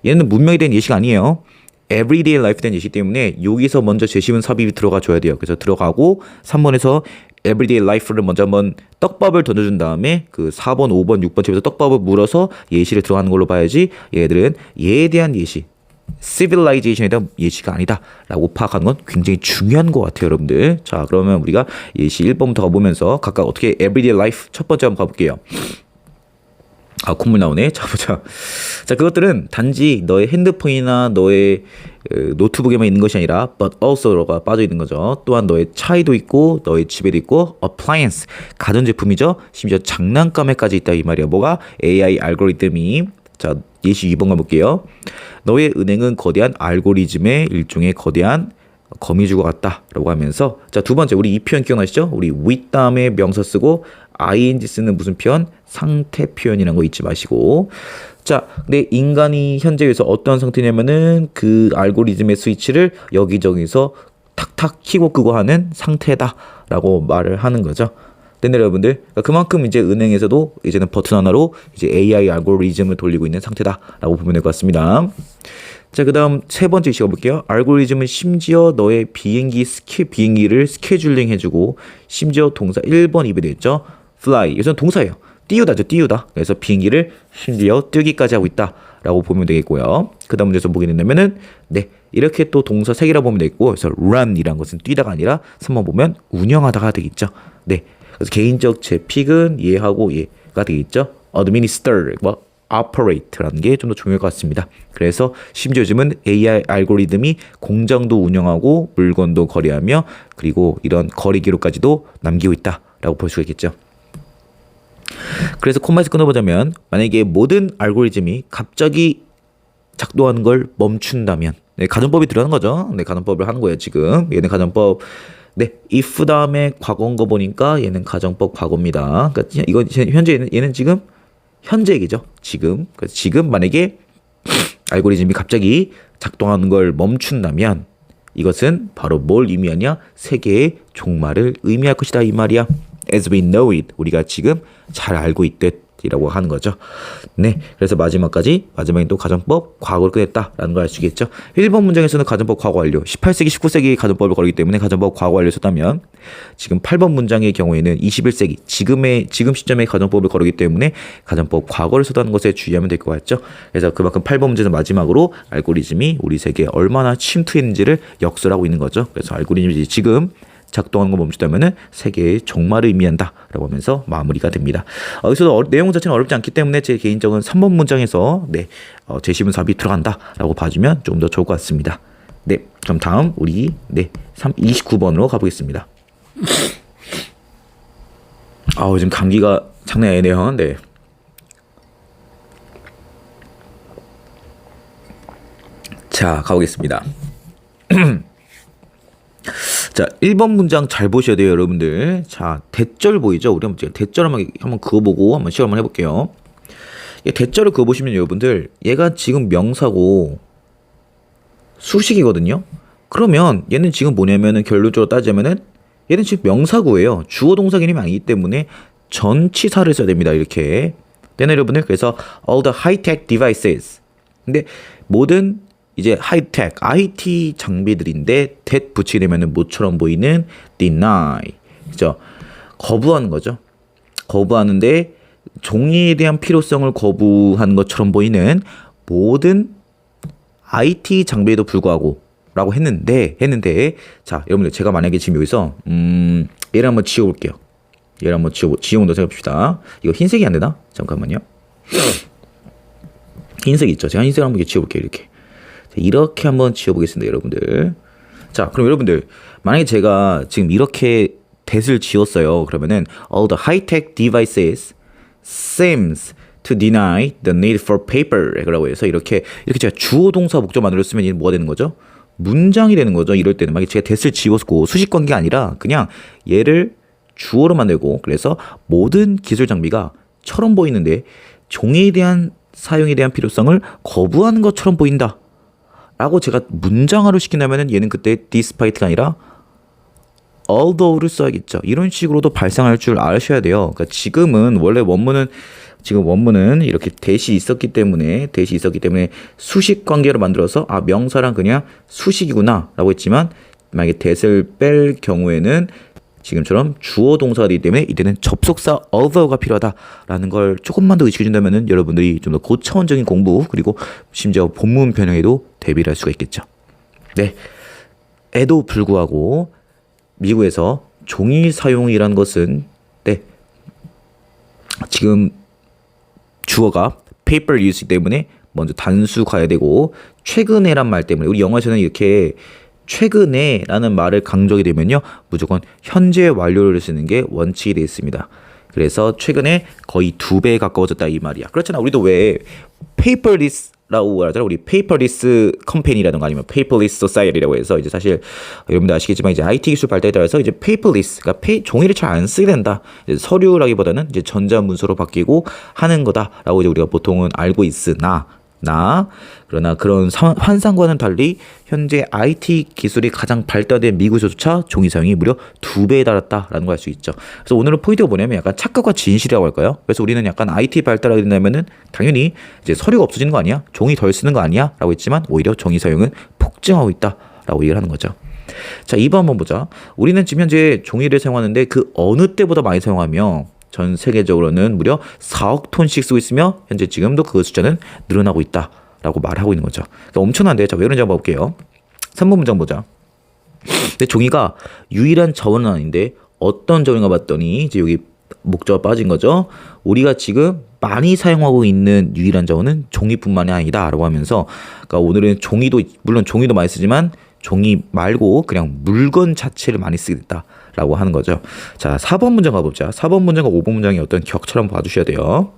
얘는 문명에 대한 예시가 아니에요. everyday life에 대한 예시 때문에 여기서 먼저 제시문 삽입이 들어가 줘야 돼요. 그래서 들어가고 3번에서 everyday life를 먼저 한번 떡밥을 던져준 다음에 그 4번, 5번, 6번 집에서 떡밥을 물어서 예시를 들어가는 걸로 봐야지 얘들은 얘에 대한 예시, civilization에 대한 예시가 아니다 라고 파악하는 건 굉장히 중요한 것 같아요, 여러분들. 자, 그러면 우리가 예시 1번부터 가보면서 각각 어떻게 everyday life 첫 번째 한번 가볼게요. 콧물 나오네. 자, 보자. 자, 그것들은 단지 너의 핸드폰이나 너의 노트북에만 있는 것이 아니라 but also가 빠져 있는 거죠. 또한 너의 차에도 있고 너의 집에도 있고 appliance, 가전제품이죠. 심지어 장난감에까지 있다 이 말이야. 뭐가? AI 알고리즘이. 자, 예시 2번 가볼게요. 너의 은행은 거대한 알고리즘의 일종의 거대한 거미줄 것 같다라고 하면서 자, 두 번째 우리 이 표현 기억나시죠? 우리 with 다음에 명사 쓰고 ing 쓰는 무슨 표현? 상태 표현이라는 거 잊지 마시고. 자, 근데 인간이 현재에서 어떤 상태냐면은 그 알고리즘의 스위치를 여기저기서 탁탁 키고 끄고 하는 상태다라고 말을 하는 거죠. 네, 여러분들. 그만큼 이제 은행에서도 이제는 버튼 하나로 이제 AI 알고리즘을 돌리고 있는 상태다라고 보면 될 것 같습니다. 자, 그 다음 세 번째 시간 볼게요. 알고리즘은 심지어 너의 비행기를 스케줄링 해주고 심지어 동사 1번, 2번 되어 있죠. fly. 이것은 동사예요. 띄우다죠, 띄우다. 그래서 비행기를 심지어 뜨기까지 하고 있다라고 보면 되겠고요. 그 다음 문제에서 보게 된다면은 이렇게 또 동사 3개라 보면 되겠고 그래서 run이란 것은 뛰다가 아니라 3번 보면 운영하다가 되겠죠. 그래서 개인적 제픽은 얘하고 얘가 되겠죠. administer, operate라는 게 좀 더 중요할 것 같습니다. 그래서 심지어 요즘은 AI 알고리즘이 공장도 운영하고 물건도 거래하며 그리고 이런 거래 기록까지도 남기고 있다라고 볼 수가 있겠죠. 그래서 콤마에서 끊어보자면 만약에 모든 알고리즘이 갑자기 작동하는 걸 멈춘다면 가정법이 들어가는 거죠. 가정법을 하는 거예요. 지금 얘는 가정법 if 다음에 과거인 거 보니까 얘는 가정법 과거입니다. 그러니까 이건 현재 얘는 지금 현재 얘기죠. 지금. 그래서 지금 만약에 알고리즘이 갑자기 작동하는 걸 멈춘다면 이것은 바로 뭘 의미하냐? 세계의 종말을 의미할 것이다 이 말이야. As we know it, 우리가 지금 잘 알고 있듯 이라고 하는 거죠. 그래서 마지막에 또 가정법 과거를 끝냈다라는 걸 알 수 있겠죠. 1번 문장에서는 가정법 과거 완료, 18세기, 19세기 가정법을 거르기 때문에 가정법 과거 완료를 썼다면 지금 8번 문장의 경우에는 21세기, 지금 시점에 가정법을 거르기 때문에 가정법 과거를 썼다는 것에 주의하면 될 것 같죠. 그래서 그만큼 8번 문제에서 마지막으로 알고리즘이 우리 세계에 얼마나 침투했는지를 역설하고 있는 거죠. 그래서 알고리즘이 지금 작동하는 거 멈추다면은 세계의 종말을 의미한다라고 하면서 마무리가 됩니다. 여기서도 내용 자체는 어렵지 않기 때문에 제 개인적인 3번 문장에서 제시문 삽입이 들어간다라고 봐주면 좀 더 좋을 것 같습니다. 그럼 다음 우리 29번으로 가보겠습니다. 요즘 감기가 장난이 아니네요. 자, 가보겠습니다. 자, 1번 문장 잘 보셔야 돼요, 여러분들. 자, 대절 보이죠? 우리 대절 한번 그어보고 한번 시험 한번 해볼게요. 대절을 그어보시면 여러분들, 얘가 지금 명사고 수식이거든요. 그러면 얘는 지금 뭐냐면은 결론적으로 따지자면은 얘는 지금 명사구예요. 주어 동사 개념이 아니기 때문에 전치사를 써야 됩니다. 이렇게. 여러분들. 그래서 all the high-tech devices. 근데 모든 이제 하이텍, IT 장비들인데 that 붙이게 되면은 뭐처럼 보이는 deny. 그죠? 거부하는 거죠. 거부하는데 종이에 대한 필요성을 거부하는 것처럼 보이는 모든 IT 장비에도 불구하고 라고 했는데 자, 여러분들 제가 만약에 지금 여기서 얘를 한번 지워볼게요. 얘를 한번 지워본다 생각해봅시다. 이거 흰색이 안 되나? 잠깐만요. 흰색 있죠? 제가 흰색을 한번 지워볼게요. 이렇게 한번 지워보겠습니다, 여러분들. 자, 그럼 여러분들 만약에 제가 지금 이렇게 that을 지웠어요. 그러면은 all the high-tech devices seems to deny the need for paper 라고 해서 이렇게 제가 주어 동사 목적 만들었으면 얘는 뭐가 되는 거죠? 문장이 되는 거죠. 이럴 때는 만약에 제가 that을 지웠고 수식 관계가 아니라 그냥 얘를 주어로 만들고 그래서 모든 기술 장비가 처럼 보이는데 종이에 대한 사용에 대한 필요성을 거부하는 것처럼 보인다 라고 제가 문장화로 시킨다면은 얘는 그때 despite가 아니라 although를 써야겠죠. 이런 식으로도 발상할 줄 아셔야 돼요. 그러니까 지금은 원래 원문은 이렇게 that이 있었기 때문에 수식 관계로 만들어서 명사랑 그냥 수식이구나 라고 했지만 만약에 that을 뺄 경우에는 지금처럼 주어 동사이기 때문에 이때는 접속사 other가 필요하다라는 걸 조금만 더 의식해 준다면은 여러분들이 좀 더 고차원적인 공부 그리고 심지어 본문 변형에도 대비를 할 수가 있겠죠. 네. 에도 불구하고 미국에서 종이 사용이라는 것은 지금 주어가 paper use 때문에 먼저 단수 가야 되고 최근에란 말 때문에 우리 영어에서는 이렇게 최근에라는 말을 강조하게 되면요 무조건 현재 완료를 쓰는 게 원칙이 되어 있습니다. 그래서 최근에 거의 2배에 가까워졌다 이 말이야. 그렇잖아. 우리도 왜 paperless라고 하더라. 우리 paperless 컴퍼니라든가 아니면 paperless society라고 해서 이제 사실 여러분들 아시겠지만 이제 IT 기술 발달에 따라서 이제 paperless, 그러니까 종이를 잘 안 쓰게 된다. 이제 서류라기보다는 이제 전자문서로 바뀌고 하는 거다라고 이제 우리가 보통은 알고 있으나 그러나 그런 환상과는 달리 현재 IT 기술이 가장 발달된 미국에서조차 종이 사용이 무려 2배에 달았다라는 걸 알 수 있죠. 그래서 오늘은 포인트가 뭐냐면 약간 착각과 진실이라고 할까요? 그래서 우리는 약간 IT 발달하게 된다면은 당연히 이제 서류가 없어지는 거 아니야? 종이 덜 쓰는 거 아니야? 라고 했지만 오히려 종이 사용은 폭증하고 있다라고 얘기를 하는 거죠. 자, 2번 한번 보자. 우리는 지금 현재 종이를 사용하는데 그 어느 때보다 많이 사용하며 전 세계적으로는 무려 4억 톤씩 쓰고 있으며 현재 지금도 그 숫자는 늘어나고 있다라고 말하고 있는 거죠. 그러니까 엄청난데 자, 왜 그런지 한번 볼게요. 3번 문장 보자. 근데 종이가 유일한 자원은 아닌데 어떤 자원인가 봤더니 이제 여기 목적어 빠진 거죠. 우리가 지금 많이 사용하고 있는 유일한 자원은 종이뿐만이 아니다라고 하면서 그러니까 오늘은 물론 종이도 많이 쓰지만 종이 말고 그냥 물건 자체를 많이 쓰게 됐다라고 하는 거죠. 자, 4번 문장 가보자. 4번 문장과 5번 문장의 어떤 격처럼 봐주셔야 돼요.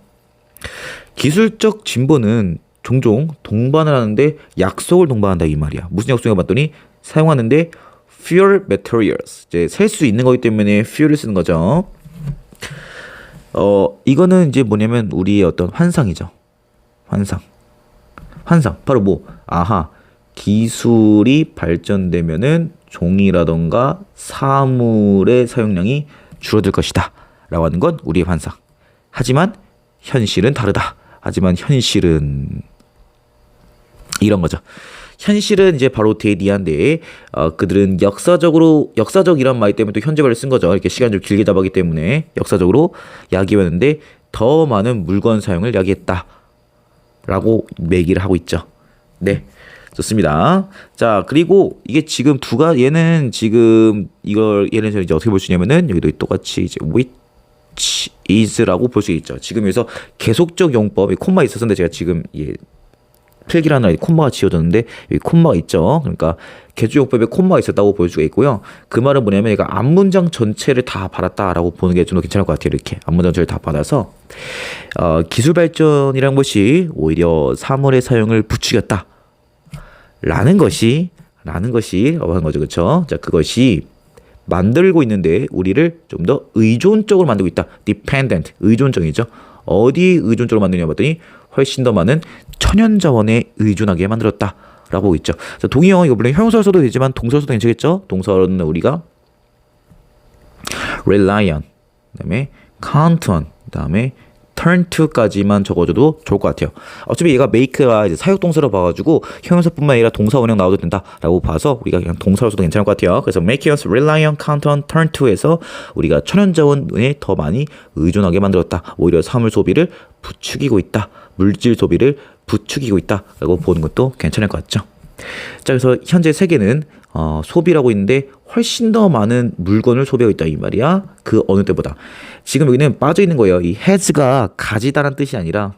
기술적 진보는 종종 동반을 하는데 약속을 동반한다 이 말이야. 무슨 약속인가 봤더니 사용하는데 fuel materials, 이제 셀 수 있는 거기 때문에 fuel을 쓰는 거죠. 이거는 이제 뭐냐면 우리의 어떤 환상이죠. 환상. 바로 뭐 기술이 발전되면은 종이라던가 사물의 사용량이 줄어들 것이다 라고 하는 건 우리의 환상. 하지만 현실은 다르다. 하지만 현실은 이런 거죠. 현실은 이제 바로 데디한데 그들은 역사적이란 말 때문에 또 현재말을 쓴 거죠. 이렇게 시간 좀 길게 잡았기 때문에 역사적으로 야기했는데 더 많은 물건 사용을 야기했다라고 얘기를 하고 있죠. 네. 좋습니다. 자, 그리고 이게 지금 얘는 지금 얘는 이제 어떻게 볼 수 있냐면은 여기도 똑같이 이제 which is라고 볼 수 있죠. 지금 여기서 계속적 용법, 콤마 있었는데 제가 지금 필기라는 콤마가 지워졌는데 여기 콤마가 있죠. 그러니까 계속 용법에 콤마가 있었다고 볼 수가 있고요. 그 말은 뭐냐면 얘가 앞문장 전체를 다 받았다라고 보는 게 좀 더 괜찮을 것 같아요. 이렇게 앞문장 전체를 다 받아서 기술 발전이란 것이 오히려 사물의 사용을 부추겼다. 라는 것이 하는 거죠. 그렇죠? 자, 그것이 만들고 있는데 우리를 좀 더 의존적으로 만들고 있다. dependent, 의존적이죠. 어디 의존적으로 만드냐 봤더니 훨씬 더 많은 천연 자원에 의존하게 만들었다. 라고 있죠. 자, 동의어 이거 물론 형용사로 써도 되지만 동사로 써도 괜찮겠죠? 동사로는 우리가 rely on, 그다음에 count on, 그다음에 turn to까지만 적어줘도 좋을 것 같아요. 어차피 얘가 make가 이제 사역동사로 봐가지고 형용사뿐만 아니라 동사 원형 나와도 된다라고 봐서 우리가 그냥 동사로 써도 괜찮을 것 같아요. 그래서 make us rely on, count on, turn to에서 우리가 천연자원에 더 많이 의존하게 만들었다. 오히려 사물 소비를 부추기고 있다. 물질 소비를 부추기고 있다라고 보는 것도 괜찮을 것 같죠. 자, 그래서 현재 세계는 소비라고 있는데 훨씬 더 많은 물건을 소비하고 있다 이 말이야. 그 어느 때보다. 지금 여기는 빠져 있는 거예요. 이 has가 가지다란 뜻이 아니라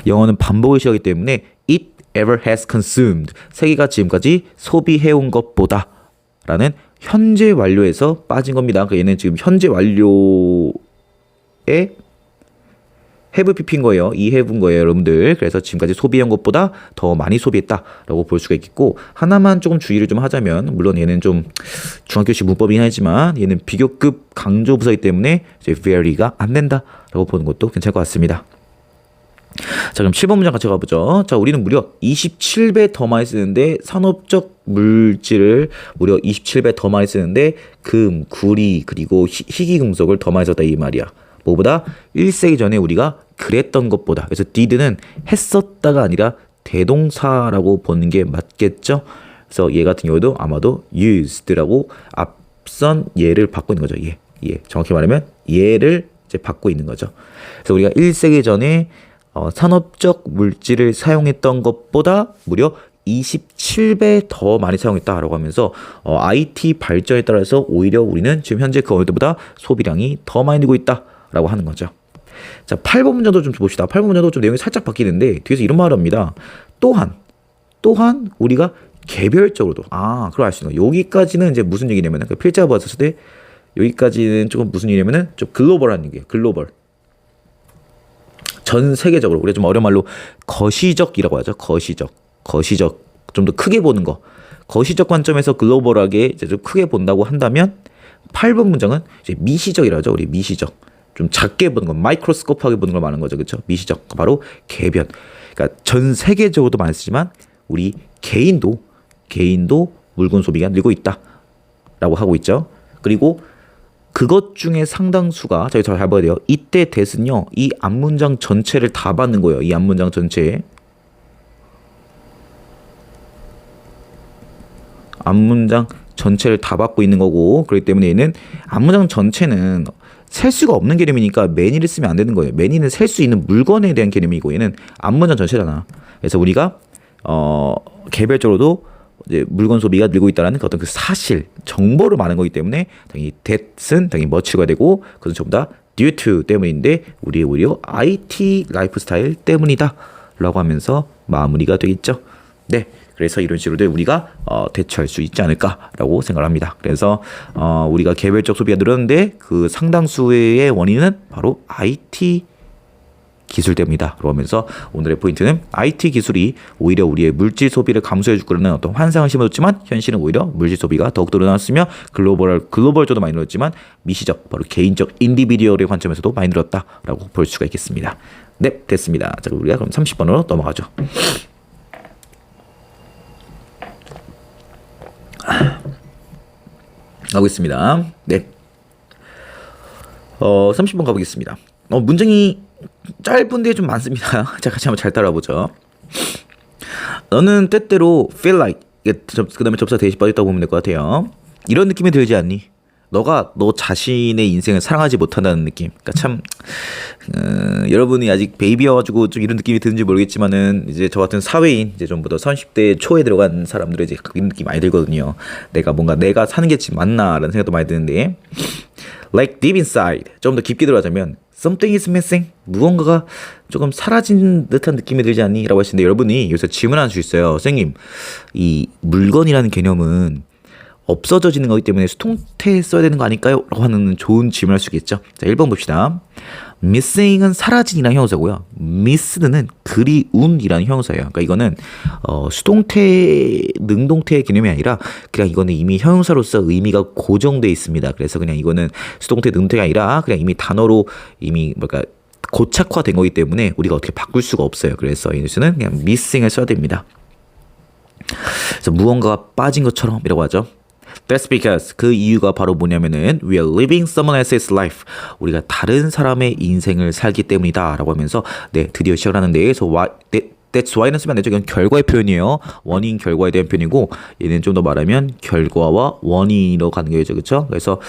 영어는 반복을 시하기 때문에 it ever has consumed 세계가 지금까지 소비해온 것보다 라는 현재 완료에서 빠진 겁니다. 그러니까 얘는 지금 현재 완료에 have pp인 거예요. 이 have인 거예요, 여러분들. 그래서 지금까지 소비한 것보다 더 많이 소비했다라고 볼 수가 있겠고, 하나만 조금 주의를 좀 하자면, 물론 얘는 좀 중학교식 문법이긴 하지만 얘는 비교급 강조 부사이기 때문에 이제 very가 안 된다라고 보는 것도 괜찮을 것 같습니다. 자, 그럼 7번 문장 같이 가보죠. 자, 우리는 무려 27배 더 많이 쓰는데 산업적 물질을 무려 27배 더 많이 쓰는데 금, 구리, 그리고 희귀금속을 더 많이 썼다 이 말이야. 뭐보다 1세기 전에 우리가 그랬던 것보다. 그래서 did는 했었다가 아니라 대동사라고 보는 게 맞겠죠. 그래서 얘 같은 경우도 아마도 used라고 앞선 얘를 받고 있는 거죠. 얘. 정확히 말하면 얘를 이제 받고 있는 거죠. 그래서 우리가 1세기 전에 산업적 물질을 사용했던 것보다 무려 27배 더 많이 사용했다라고 하면서 IT 발전에 따라서 오히려 우리는 지금 현재 그 어느 때보다 소비량이 더 많이 늘고 있다라고 하는 거죠. 자, 8번 문장도 좀 봅시다. 8번 문장도 좀 내용이 살짝 바뀌는데 뒤에서 이런 말을 합니다. 또한 우리가 개별적으로도 그걸 알 수 있는 거예요. 여기까지는 이제 무슨 얘기냐면은 그 필자 봤을 때 여기까지는 조금 무슨 얘기냐면은 좀 글로벌한 얘기예요. 글로벌. 전 세계적으로 우리가 좀 어려운 말로 거시적이라고 하죠. 거시적 좀 더 크게 보는 거. 거시적 관점에서 글로벌하게 이제 좀 크게 본다고 한다면 8번 문장은 이제 미시적이라고 하죠. 우리 미시적. 좀 작게 보는 거, 마이크로스코프하게 보는 걸 말하는 거죠. 그렇죠? 미시적. 바로 개변. 그러니까 전 세계적으로도 많이 쓰지만 우리 개인도 물건 소비가 늘고 있다라고 하고 있죠. 그리고 그것 중에 상당수가 잘 봐야 돼요. 이때 that은요. 이 앞문장 전체를 다 받는 거예요. 이 앞문장 전체. 앞문장 전체를 다 받고 있는 거고, 그렇기 때문에 얘는 앞문장 전체는 셀 수가 없는 개념이니까 many를 쓰면 안 되는 거예요. many는 셀 수 있는 물건에 대한 개념이고 얘는 앞문장 전체잖아. 그래서 우리가 개별적으로도 이제 물건 소비가 늘고 있다는 어떤 그 사실, 정보를 말하는 거기 때문에 당연히 that은 당연히 much가 되고 그것은 전부 다 due to 때문인데 우리의 오히려 IT 라이프 스타일 때문이다라고 하면서 마무리가 되겠죠. 네. 그래서 이런 식으로 우리가 대처할 수 있지 않을까라고 생각을 합니다. 그래서 우리가 개별적 소비가 늘었는데 그 상당수의 원인은 바로 IT 기술 때문이다. 그러면서 오늘의 포인트는 IT 기술이 오히려 우리의 물질 소비를 감소해 줄 거라는 어떤 환상을 심어줬지만 현실은 오히려 물질 소비가 더욱더 늘어났으며 글로벌적으로 많이 늘었지만 미시적, 바로 개인적 인디비듀얼의 관점에서도 많이 늘었다라고 볼 수가 있겠습니다. 네, 됐습니다. 자, 우리가 그럼 30번으로 넘어가죠. 가고 있습니다. 네. 30번 가보겠습니다. 문장이 짧은데 좀 많습니다. 자, 같이 한번 잘 따라보죠. 너는 때때로 feel like, 그 다음에 접사 대시 빠졌다고 보면 될 것 같아요. 이런 느낌이 들지 않니? 너가 너 자신의 인생을 사랑하지 못한다는 느낌. 그러니까 참 여러분이 아직 베이비여가지고 좀 이런 느낌이 드는지 모르겠지만은 이제 저 같은 사회인 이제 좀 더 30대 초에 들어간 사람들은 이제 이런 느낌 많이 들거든요. 내가 사는 게 지금 맞나라는 생각도 많이 드는데, like deep inside, 좀 더 깊게 들어가자면 something is missing, 무언가가 조금 사라진 듯한 느낌이 들지 않니? 라고 하시는데 여러분이 여기서 질문할 수 있어요. 선생님, 이 물건이라는 개념은 없어져지는 거기 때문에 수동태 써야 되는 거 아닐까요? 라고 하는 좋은 질문을 할 수 있겠죠. 자, 1번 봅시다. missing은 사라진이라는 형용사고요. missed는 그리운이라는 형용사예요. 그러니까 이거는 수동태, 능동태의 개념이 아니라 그냥 이거는 이미 형용사로서 의미가 고정돼 있습니다. 그래서 그냥 이거는 수동태, 능동태가 아니라 그냥 이미 단어로 이미 고착화된 거기 때문에 우리가 어떻게 바꿀 수가 없어요. 그래서 이 뉴스는 그냥 missing을 써야 됩니다. 그래서 무언가가 빠진 것처럼 이라고 하죠. That's because 그 이유가 바로 뭐냐면은 we are living someone else's life. 우리가 다른 사람의 인생을 살기 때문이다라고 하면서 네, 드디어 시작을 하는데 그래서 That's why는 쓰면 안 되죠. 이건 결과의 표현이에요. 원인 결과에 대한 표현이고 얘는 좀 더 말하면 결과와 원인으로 가는 거죠. 그렇죠? 그래서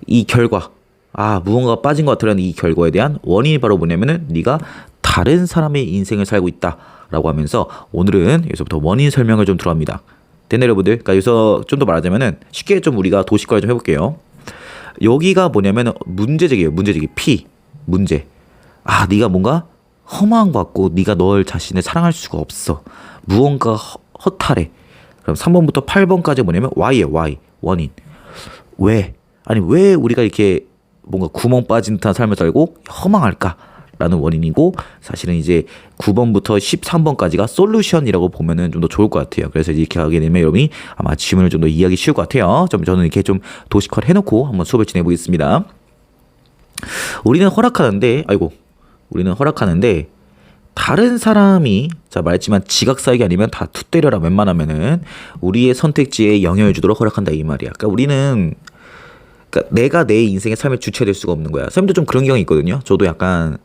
이 결과 무언가가 빠진 것 같으라는 이 결과에 대한 원인이 바로 뭐냐면은 네가 다른 사람의 인생을 살고 있다라고 하면서 오늘은 여기서부터 원인 설명을 좀 들어갑니다. 됐네 여러분들. 그러니까 여기서 좀 더 말하자면은 쉽게 좀 우리가 도식화를 좀 해볼게요. 여기가 뭐냐면은 문제제기예요. 문제제기 P 문제. 네가 뭔가 허망한 것 같고 네가 널 자신을 사랑할 수가 없어. 무언가 허탈해. 그럼 3번부터 8번까지 뭐냐면 Y예요. Y 원인. 왜? 아니 왜 우리가 이렇게 뭔가 구멍 빠진 듯한 삶을 살고 허망할까? 라는 원인이고 사실은 이제 9번부터 13번까지가 솔루션이라고 보면은 좀 더 좋을 것 같아요. 그래서 이렇게 하게 되면 여러분이 아마 질문을 좀 더 이해하기 쉬울 것 같아요. 저는 이렇게 좀 도식화를 해놓고 한번 수업을 진행해 보겠습니다. 우리는 허락하는데 다른 사람이 말했지만 지각사역이 아니면 다 투 때려라 웬만하면은 우리의 선택지에 영향을 주도록 허락한다 이 말이야. 그러니까 우리는 내가 내 인생의 삶의 주체가 될 수가 없는 거야. 선생님도 좀 그런 경향이 있거든요. 저도 약간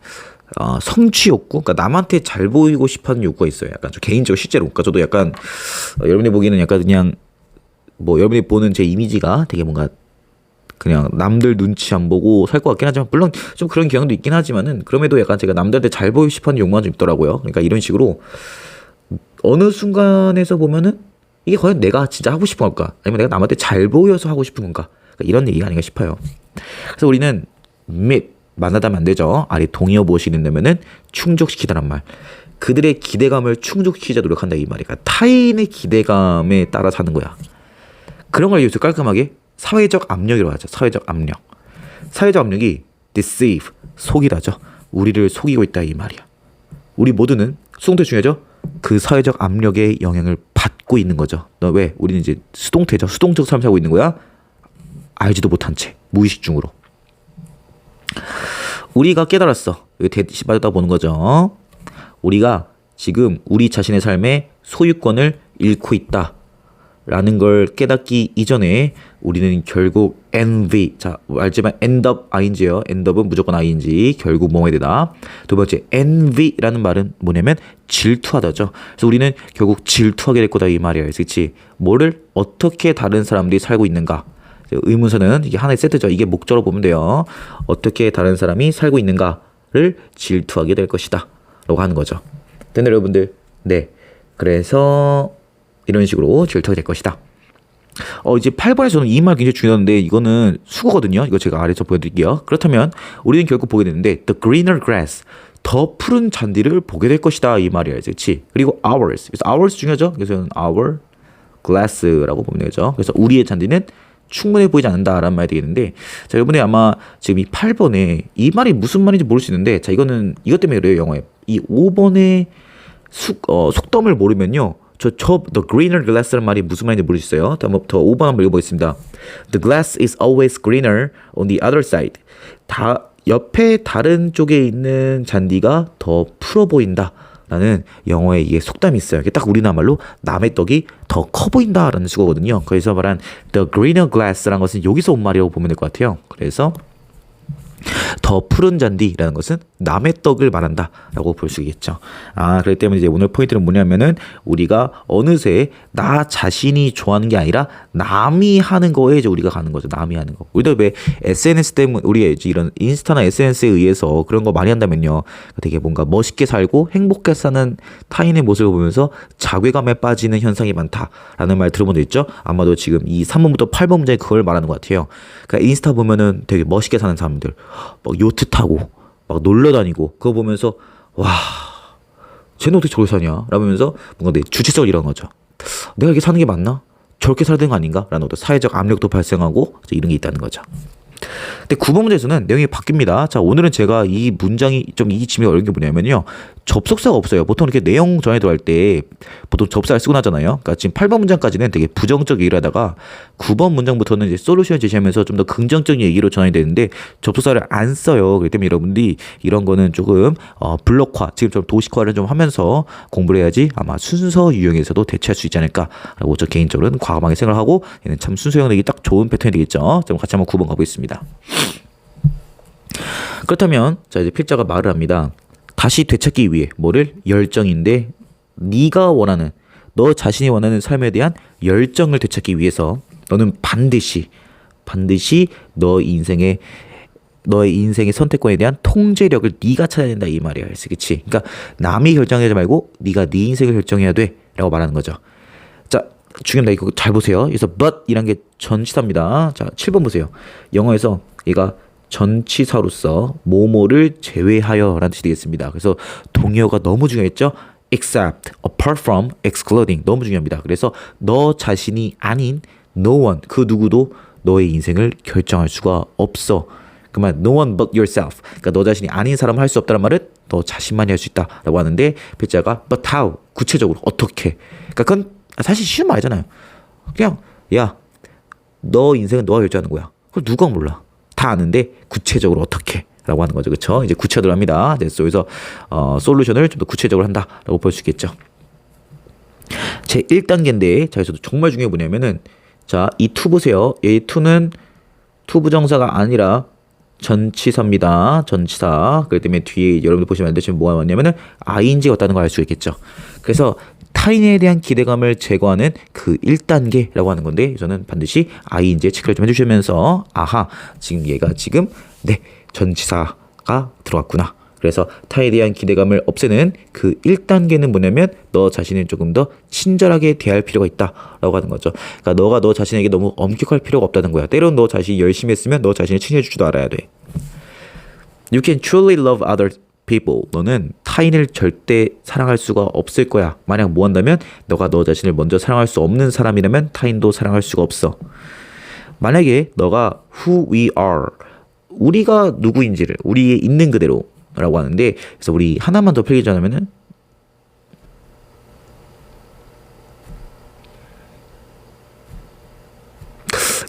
성취 욕구, 그러니까 남한테 잘 보이고 싶어하는 욕구가 있어요. 약간 좀 개인적으로 실제로. 그러니까 저도 약간 여러분이 보기에는 약간 그냥 뭐 여러분이 보는 제 이미지가 되게 뭔가 그냥 남들 눈치 안 보고 살 것 같긴 하지만 물론 좀 그런 경향도 있긴 하지만은 그럼에도 약간 제가 남들한테 잘 보이고 싶어하는 욕망이 좀 있더라고요. 그러니까 이런 식으로 어느 순간에서 보면은 이게 과연 내가 진짜 하고 싶은 걸까? 아니면 내가 남한테 잘 보여서 하고 싶은 건가? 이런 얘기가 아닌가 싶어요. 그래서 우리는 만나다 하면 안 되죠. 아래 동의어 무엇이 있냐면은 충족시키다란 말. 그들의 기대감을 충족시키자 노력한다 이 말이야. 타인의 기대감에 따라 사는 거야. 그런 걸 여기서 깔끔하게 사회적 압력이라고 하죠. 사회적 압력. 사회적 압력이 deceive, 속이라죠. 우리를 속이고 있다 이 말이야. 우리 모두는 수동태 중요하죠. 그 사회적 압력의 영향을 받고 있는 거죠. 왜? 우리는 이제 수동태죠. 수동적 삶을 살고 있는 거야. 알지도 못한 채 무의식 중으로 우리가 깨달았어. 대시 받았다 보는 거죠. 우리가 지금 우리 자신의 삶의 소유권을 잃고 있다라는 걸 깨닫기 이전에 우리는 결국 envy, 알지만 end up ing예요. end up은 무조건 ing, 결국 뭐뭐 해야 되다. 두 번째 envy라는 말은 뭐냐면 질투하다죠. 그래서 우리는 결국 질투하게 될 거다 이 말이에요. 그렇지? 뭐를 어떻게 다른 사람들이 살고 있는가. 의문사는 이게 하나의 세트죠. 이게 목적으로 보면 돼요. 어떻게 다른 사람이 살고 있는가를 질투하게 될 것이다 라고 하는 거죠. 됐나요 여러분들? 네. 그래서 이런 식으로 질투하게 될 것이다. 이제 8번에서 저는 이 말 굉장히 중요한데 이거는 수거거든요. 이거 제가 아래서 보여드릴게요. 그렇다면 우리는 결국 보게 되는데 the greener grass, 더 푸른 잔디를 보게 될 것이다 이 말이에요. 그렇지? 그리고 ours, 그래서 ours 중요하죠. 그래서 our glass라고 보면 되죠. 그래서 우리의 잔디는 충분해 보이지 않는다라는 말이 되겠는데 여러분이 아마 지금 이 8번에 이 말이 무슨 말인지 모를 수 있는데 이거는 이것 때문에 그래요. 영어에 이 5번의 속담을 모르면요 the greener glass라는 말이 무슨 말인지 모를 수 있어요. 다음부터 5번 한번 읽어보겠습니다. The glass is always greener on the other side. 옆에 다른 쪽에 있는 잔디가 더 푸르 보인다 라는 영어에 이게 속담이 있어요. 이게 딱 우리나라 말로 남의 떡이 더 커 보인다라는 수거거든요. 그래서 말한 the greener glass라는 것은 여기서 온 말이라고 보면 될 것 같아요. 그래서 더 푸른 잔디라는 것은 남의 떡을 말한다라고 볼 수 있겠죠. 그렇기 때문에 이제 오늘 포인트는 뭐냐면은 우리가 어느새 나 자신이 좋아하는 게 아니라 남이 하는 거에 이제 우리가 가는 거죠. 남이 하는 거. 우리도 왜 SNS 때문에 우리가 이제 이런 인스타나 SNS에 의해서 그런 거 많이 한다면요. 되게 뭔가 멋있게 살고 행복하게 사는 타인의 모습을 보면서 자괴감에 빠지는 현상이 많다라는 말 들어본 적 있죠? 아마도 지금 이 3번부터 8번 문제 그걸 말하는 것 같아요. 그러니까 인스타 보면은 되게 멋있게 사는 사람들. 막 요트 타고 막 놀러 다니고 그거 보면서 와 쟤는 어떻게 저렇게 사냐 라면서 뭔가 내 주체성을 잃어간 거죠. 내가 이렇게 사는 게 맞나? 저렇게 살아야 되는 거 아닌가? 라는 어떤 사회적 압력도 발생하고 이런 게 있다는 거죠. 근데 9번 문제에서는 내용이 바뀝니다. 오늘은 제가 이 문장이 좀 이 질문이 어려운 게 뭐냐면요. 접속사가 없어요. 보통 이렇게 내용 전에 들어갈 때 보통 접사를 쓰고 나잖아요. 그러니까 지금 8번 문장까지는 되게 부정적 얘기를 하다가 9번 문장부터는 이제 솔루션을 제시하면서 좀 더 긍정적인 얘기로 전환이 되는데 접속사를 안 써요. 그렇기 때문에 여러분들이 이런 거는 조금 블록화, 지금처럼 도식화를 좀 하면서 공부를 해야지 아마 순서 유형에서도 대체할 수 있지 않을까라고 저 개인적으로는 과감하게 생각을 하고, 얘는 참 순서 유형이 딱 좋은 패턴이 되겠죠. 좀 같이 한번 9번 가보겠습니다. 그렇다면 자, 이제 필자가 말을 합니다. 다시 되찾기 위해 뭐를? 열정인데, 네가 원하는, 너 자신이 원하는 삶에 대한 열정을 되찾기 위해서 너는 반드시 너의 인생의 선택권에 대한 통제력을 네가 찾아야 된다, 이 말이야. 그치? 그러니까 남이 결정하지 말고 네가 네 인생을 결정해야 돼라고 말하는 거죠. 자, 중요합니다. 이거 잘 보세요. 그래서 but 이란 게 전치사입니다. 자, 7번 보세요. 영어에서 얘가 전치사로서 뭐뭐를 제외하여 라는 뜻이 되겠습니다. 그래서 동의어가 너무 중요했죠. except, apart from, excluding 너무 중요합니다. 그래서 너 자신이 아닌 no one, 그 누구도 너의 인생을 결정할 수가 없어. 그만 no one but yourself. 그러니까 너 자신이 아닌 사람은 할 수 없다는 말은 너 자신만이 할 수 있다라고 하는데, 필자가 but how, 구체적으로 어떻게. 그러니까 그건 사실 쉬운 말이잖아요. 그냥 야, 너 인생은 너가 결정하는 거야. 그걸 누가 몰라. 다 아는데 구체적으로 어떻게 라고 하는 거죠. 그렇죠? 이제 구체적으로 합니다. 그래서 솔루션을 좀 더 구체적으로 한다라고 볼 수 있겠죠. 제 1단계인데, 자, 여기서도 정말 중요한 게 뭐냐면은, 자, 이 to 보세요. 이 to는 to 부정사가 아니라 전치사입니다. 전치사. 그렇기 때문에 뒤에 여러분들 보시면 안 되시면 뭐가 왔냐면은 ing가 왔다는 걸 알 수 있겠죠. 그래서 타인에 대한 기대감을 제거하는 그 1단계라고 하는 건데, 저는 반드시 ing에 체크를 좀 해주시면서, 아하, 지금 얘가 지금 네, 전치사가 들어왔구나. 그래서 타인에 대한 기대감을 없애는 그 1단계는 뭐냐면, 너 자신을 조금 더 친절하게 대할 필요가 있다라고 하는 거죠. 그러니까 너가 너 자신에게 너무 엄격할 필요가 없다는 거야. 때론 너 자신이 열심히 했으면 너 자신을 칭찬해 줄 줄도 알아야 돼. You can truly love other people. 너는 타인을 절대 사랑할 수가 없을 거야. 만약 뭐 한다면, 너가 너 자신을 먼저 사랑할 수 없는 사람이라면 타인도 사랑할 수가 없어. 만약에 너가 who we are, 우리가 누구인지를 우리의 있는 그대로 라고 하는데, 그래서 우리 하나만 더 필기하자면은,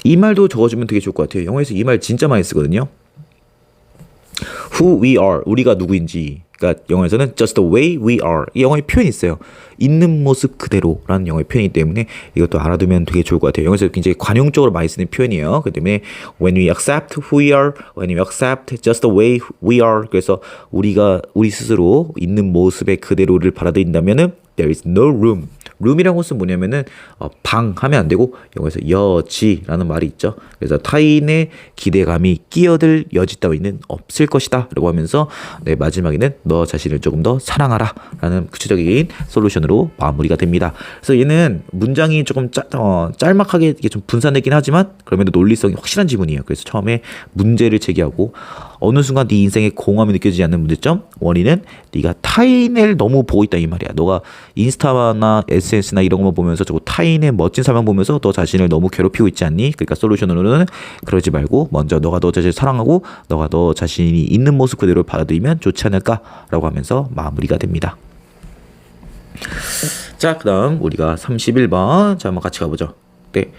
이 말도 적어주면 되게 좋을 것 같아요. 영어에서 이 말 진짜 많이 쓰거든요. Who we are, 우리가 누구인지. 그러니까 영어에서는 just the way we are. 이 영어의 표현이 있어요. 있는 모습 그대로라는 영어의 표현이기 때문에 이것도 알아두면 되게 좋을 것 같아요. 영어에서 굉장히 관용적으로 많이 쓰는 표현이에요. 그렇기 때문에 when we accept who we are, when we accept just the way we are. 그래서 우리가 우리 스스로 있는 모습의 그대로를 받아들인다면은 there is no room. room이라는 것은 뭐냐면은 방 하면 안 되고, 영어에서 여지라는 말이 있죠. 그래서 타인의 기대감이 끼어들 여지 따위는 없을 것이다 라고 하면서, 네, 마지막에는 너 자신을 조금 더 사랑하라 라는 구체적인 솔루션으로 마무리가 됩니다. 그래서 얘는 문장이 조금 짤막하게 이게 좀 분산되긴 하지만 그럼에도 논리성이 확실한 지문이에요. 그래서 처음에 문제를 제기하고, 어느 순간 네 인생에 공허함이 느껴지지 않는 문제점, 원인은 네가 타인을 너무 보고 있다 이 말이야. 너가 인스타나 SNS나 이런 것만 보면서 저거 타인의 멋진 삶만 보면서 너 자신을 너무 괴롭히고 있지 않니? 그러니까 솔루션으로는 그러지 말고 먼저 너가 너 자신을 사랑하고 너가 너 자신이 있는 모습 그대로 받아들이면 좋지 않을까라고 하면서 마무리가 됩니다. 자, 그 다음 우리가 31번 자, 한번 같이 가보죠. 네.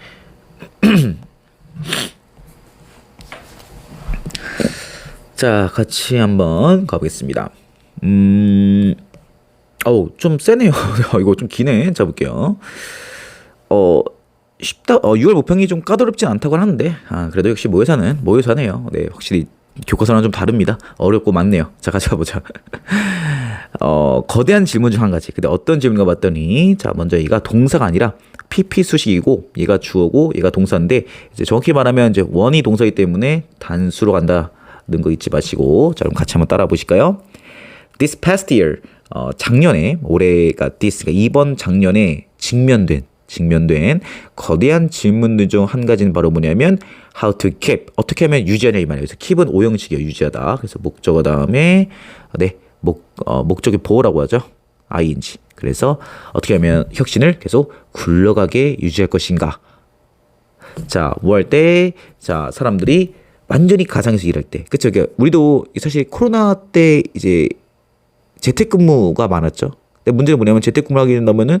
자, 같이 한번 가보겠습니다. 좀 세네요. 이거 좀 기네. 자, 볼게요. 쉽다. 6월 모평이 좀 까다롭진 않다고 하는데, 그래도 역시 모의사는 모의사네요. 네, 확실히 교과서랑 좀 다릅니다. 어렵고 많네요. 자, 같이 가보자. 거대한 질문 중 한 가지. 근데 어떤 질문인가 봤더니, 자, 먼저 얘가 동사가 아니라 PP 수식이고, 얘가 주어고, 얘가 동사인데, 이제 정확히 말하면 이제 원이 동사이기 때문에 단수로 간다. 는 거 잊지 마시고, 자, 그럼 같이 한번 따라 보실까요? This past year, 작년에, 올해가 this, 그러니까 이번 작년에 직면된 거대한 질문들 중 한 가지는 바로 뭐냐면 how to keep, 어떻게 하면 유지하냐 이 말이에요. 그래서 keep은 오형식이에요. 유지하다. 그래서 목적어 다음에 네, 목적의 보호라고 하죠. ing. 그래서 어떻게 하면 혁신을 계속 굴러가게 유지할 것인가. 자, 뭐 할 때, 자, 사람들이 완전히 가상에서 일할 때, 그쵸? 그러니까 우리도 사실 코로나 때 이제 재택근무가 많았죠. 근데 문제는 뭐냐면 재택근무를 하게 된다면은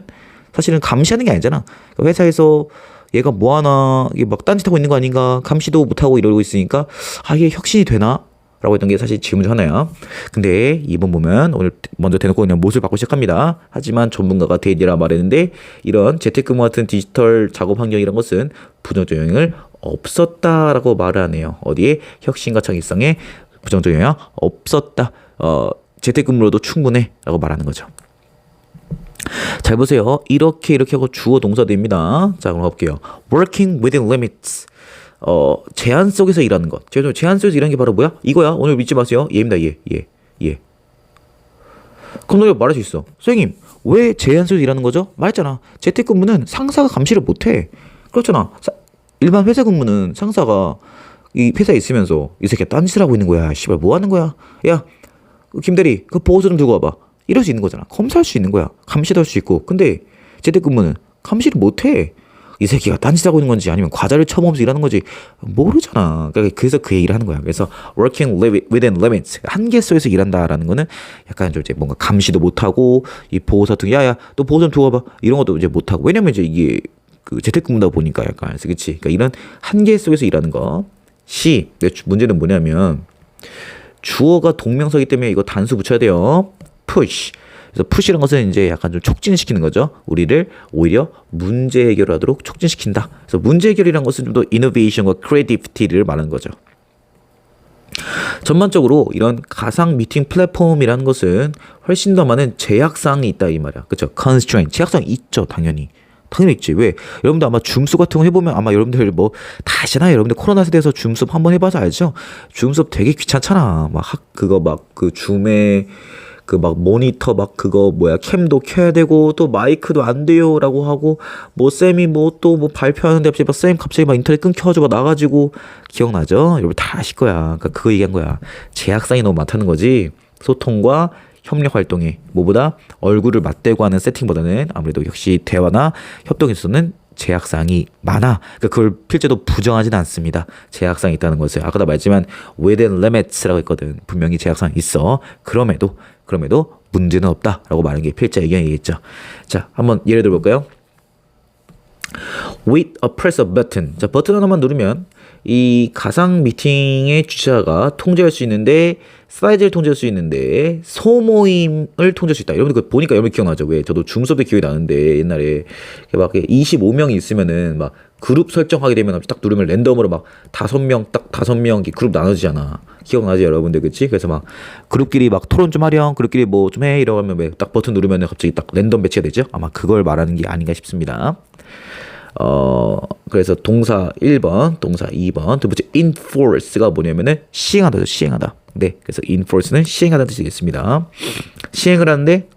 사실은 감시하는 게 아니잖아. 그러니까 회사에서 얘가 뭐 하나 이게 막 딴짓하고 있는 거 아닌가 감시도 못하고 이러고 있으니까 이게 혁신이 되나? 라고 했던 게 사실 질문 중 하나야. 근데 이번 보면 오늘 먼저 대놓고 그냥 못을 받고 시작합니다. 하지만 전문가가 데이지라 말했는데 이런 재택근무 같은 디지털 작업 환경이란 것은 부정적 영향을 없었다라고 말을 하네요. 어디에? 혁신과 창의성에 부정적 영향 없었다. 재택근무로도 충분해 라고 말하는 거죠. 잘 보세요. 이렇게 하고 주어 동사됩니다. 자, 그럼 가볼게요. Working within limits. 제한 속에서 일하는 것. 제한 속에서 일하는 게 바로 뭐야? 이거야. 오늘 믿지 마세요. 얘입니다. 얘. 그럼 너가 말할 수 있어. 선생님, 왜 제한 속에서 일하는 거죠? 말했잖아. 재택근무는 상사가 감시를 못해. 그렇잖아. 일반 회사 근무는 상사가 이 회사에 있으면서 이 새끼야 딴짓을 하고 있는 거야. 씨발 뭐 하는 거야? 야, 김대리, 그 보고서 좀 들고 와봐. 이럴 수 있는 거잖아. 검사할 수 있는 거야. 감시도 할 수 있고. 근데 재택근무는 감시를 못해. 이 새끼가 딴짓하고 있는 건지 아니면 과자를 처먹으면서 일하는 건지 모르잖아. 그래서 그 얘기를 하는 거야. 그래서 working within limits, 한계 속에서 일한다라는 거는 약간 좀 이제 뭔가 감시도 못하고 이 보고서 같은 야야 또 보고서 좀 두고 와봐 이런 것도 이제 못하고. 왜냐면 이제 이게 그 재택근무다 보니까 약간 그치. 그러니까 이런 한계 속에서 일하는 거. 문제는 뭐냐면 주어가 동명사이기 때문에 이거 단수 붙여야 돼요. push. 그래서 push라는 것은 이제 약간 좀 촉진시키는 거죠. 우리를 오히려 문제 해결하도록 촉진시킨다. 그래서 문제 해결이라는 것은 좀 더 innovation과 creativity를 말하는 거죠. 전반적으로 이런 가상 미팅 플랫폼이라는 것은 훨씬 더 많은 제약사항이 있다 이 말이야. 그렇죠? constraint. 제약사항이 있죠. 당연히 있지. 왜? 여러분들 아마 줌수업 같은 거 해보면 아마 여러분들 뭐 다 아시잖아요. 여러분들 코로나 시대에서 줌수업 한번 해봐서 알죠? 줌수업 되게 귀찮잖아. 그 줌에 그 막 모니터 그거 캠도 켜야 되고 또 마이크도 안 돼요라고 하고 뭐 쌤이 뭐 또 뭐 발표하는데 갑자기 막 인터넷 끊겨가지고 나가지고 기억나죠? 여러분 다 아실 거야. 그러니까 그거 얘기한 거야. 제약상이 너무 많다는 거지. 소통과 협력 활동에 뭐보다 얼굴을 맞대고 하는 세팅보다는 아무래도 역시 대화나 협동에 있어서는 제약사항이 많아. 그러니까 그걸 필제도 부정하지는 않습니다. 제약사항이 있다는 것을 아까도 말했지만 within limits라고 했거든. 분명히 제약사항이 있어. 그럼에도 문제는 없다라고 말하는 게 필자 의견이겠죠. 자, 한번 예를 들어볼까요? With a press of button. 자, 버튼 하나만 누르면 이 가상 미팅의 주최자가 통제할 수 있는데 슬라이드를 통제할 수 있는데 소모임을 통제할 수 있다. 여러분들 그거 보니까 여러분 기억나죠? 왜? 저도 줌수업 때 기억이 나는데 옛날에 막 25명이 있으면은 막 그룹 설정하게 되면 딱 누르면 랜덤으로 막 5명 그룹 나눠지잖아. 기억나지 여러분들? 그치? 그래서 막 그룹끼리 막 토론 좀 하렴, 그룹끼리 뭐 좀 해 이러고 하면 왜 딱 버튼 누르면 갑자기 딱 랜덤 배치가 되죠? 아마 그걸 말하는 게 아닌가 싶습니다. 그래서 동사 1번, 동사 2번, 두 번째 enforce가 뭐냐면은 시행하다. 네, 그래서 enforce는 시행하다는 뜻이겠습니다. 시행을 하는데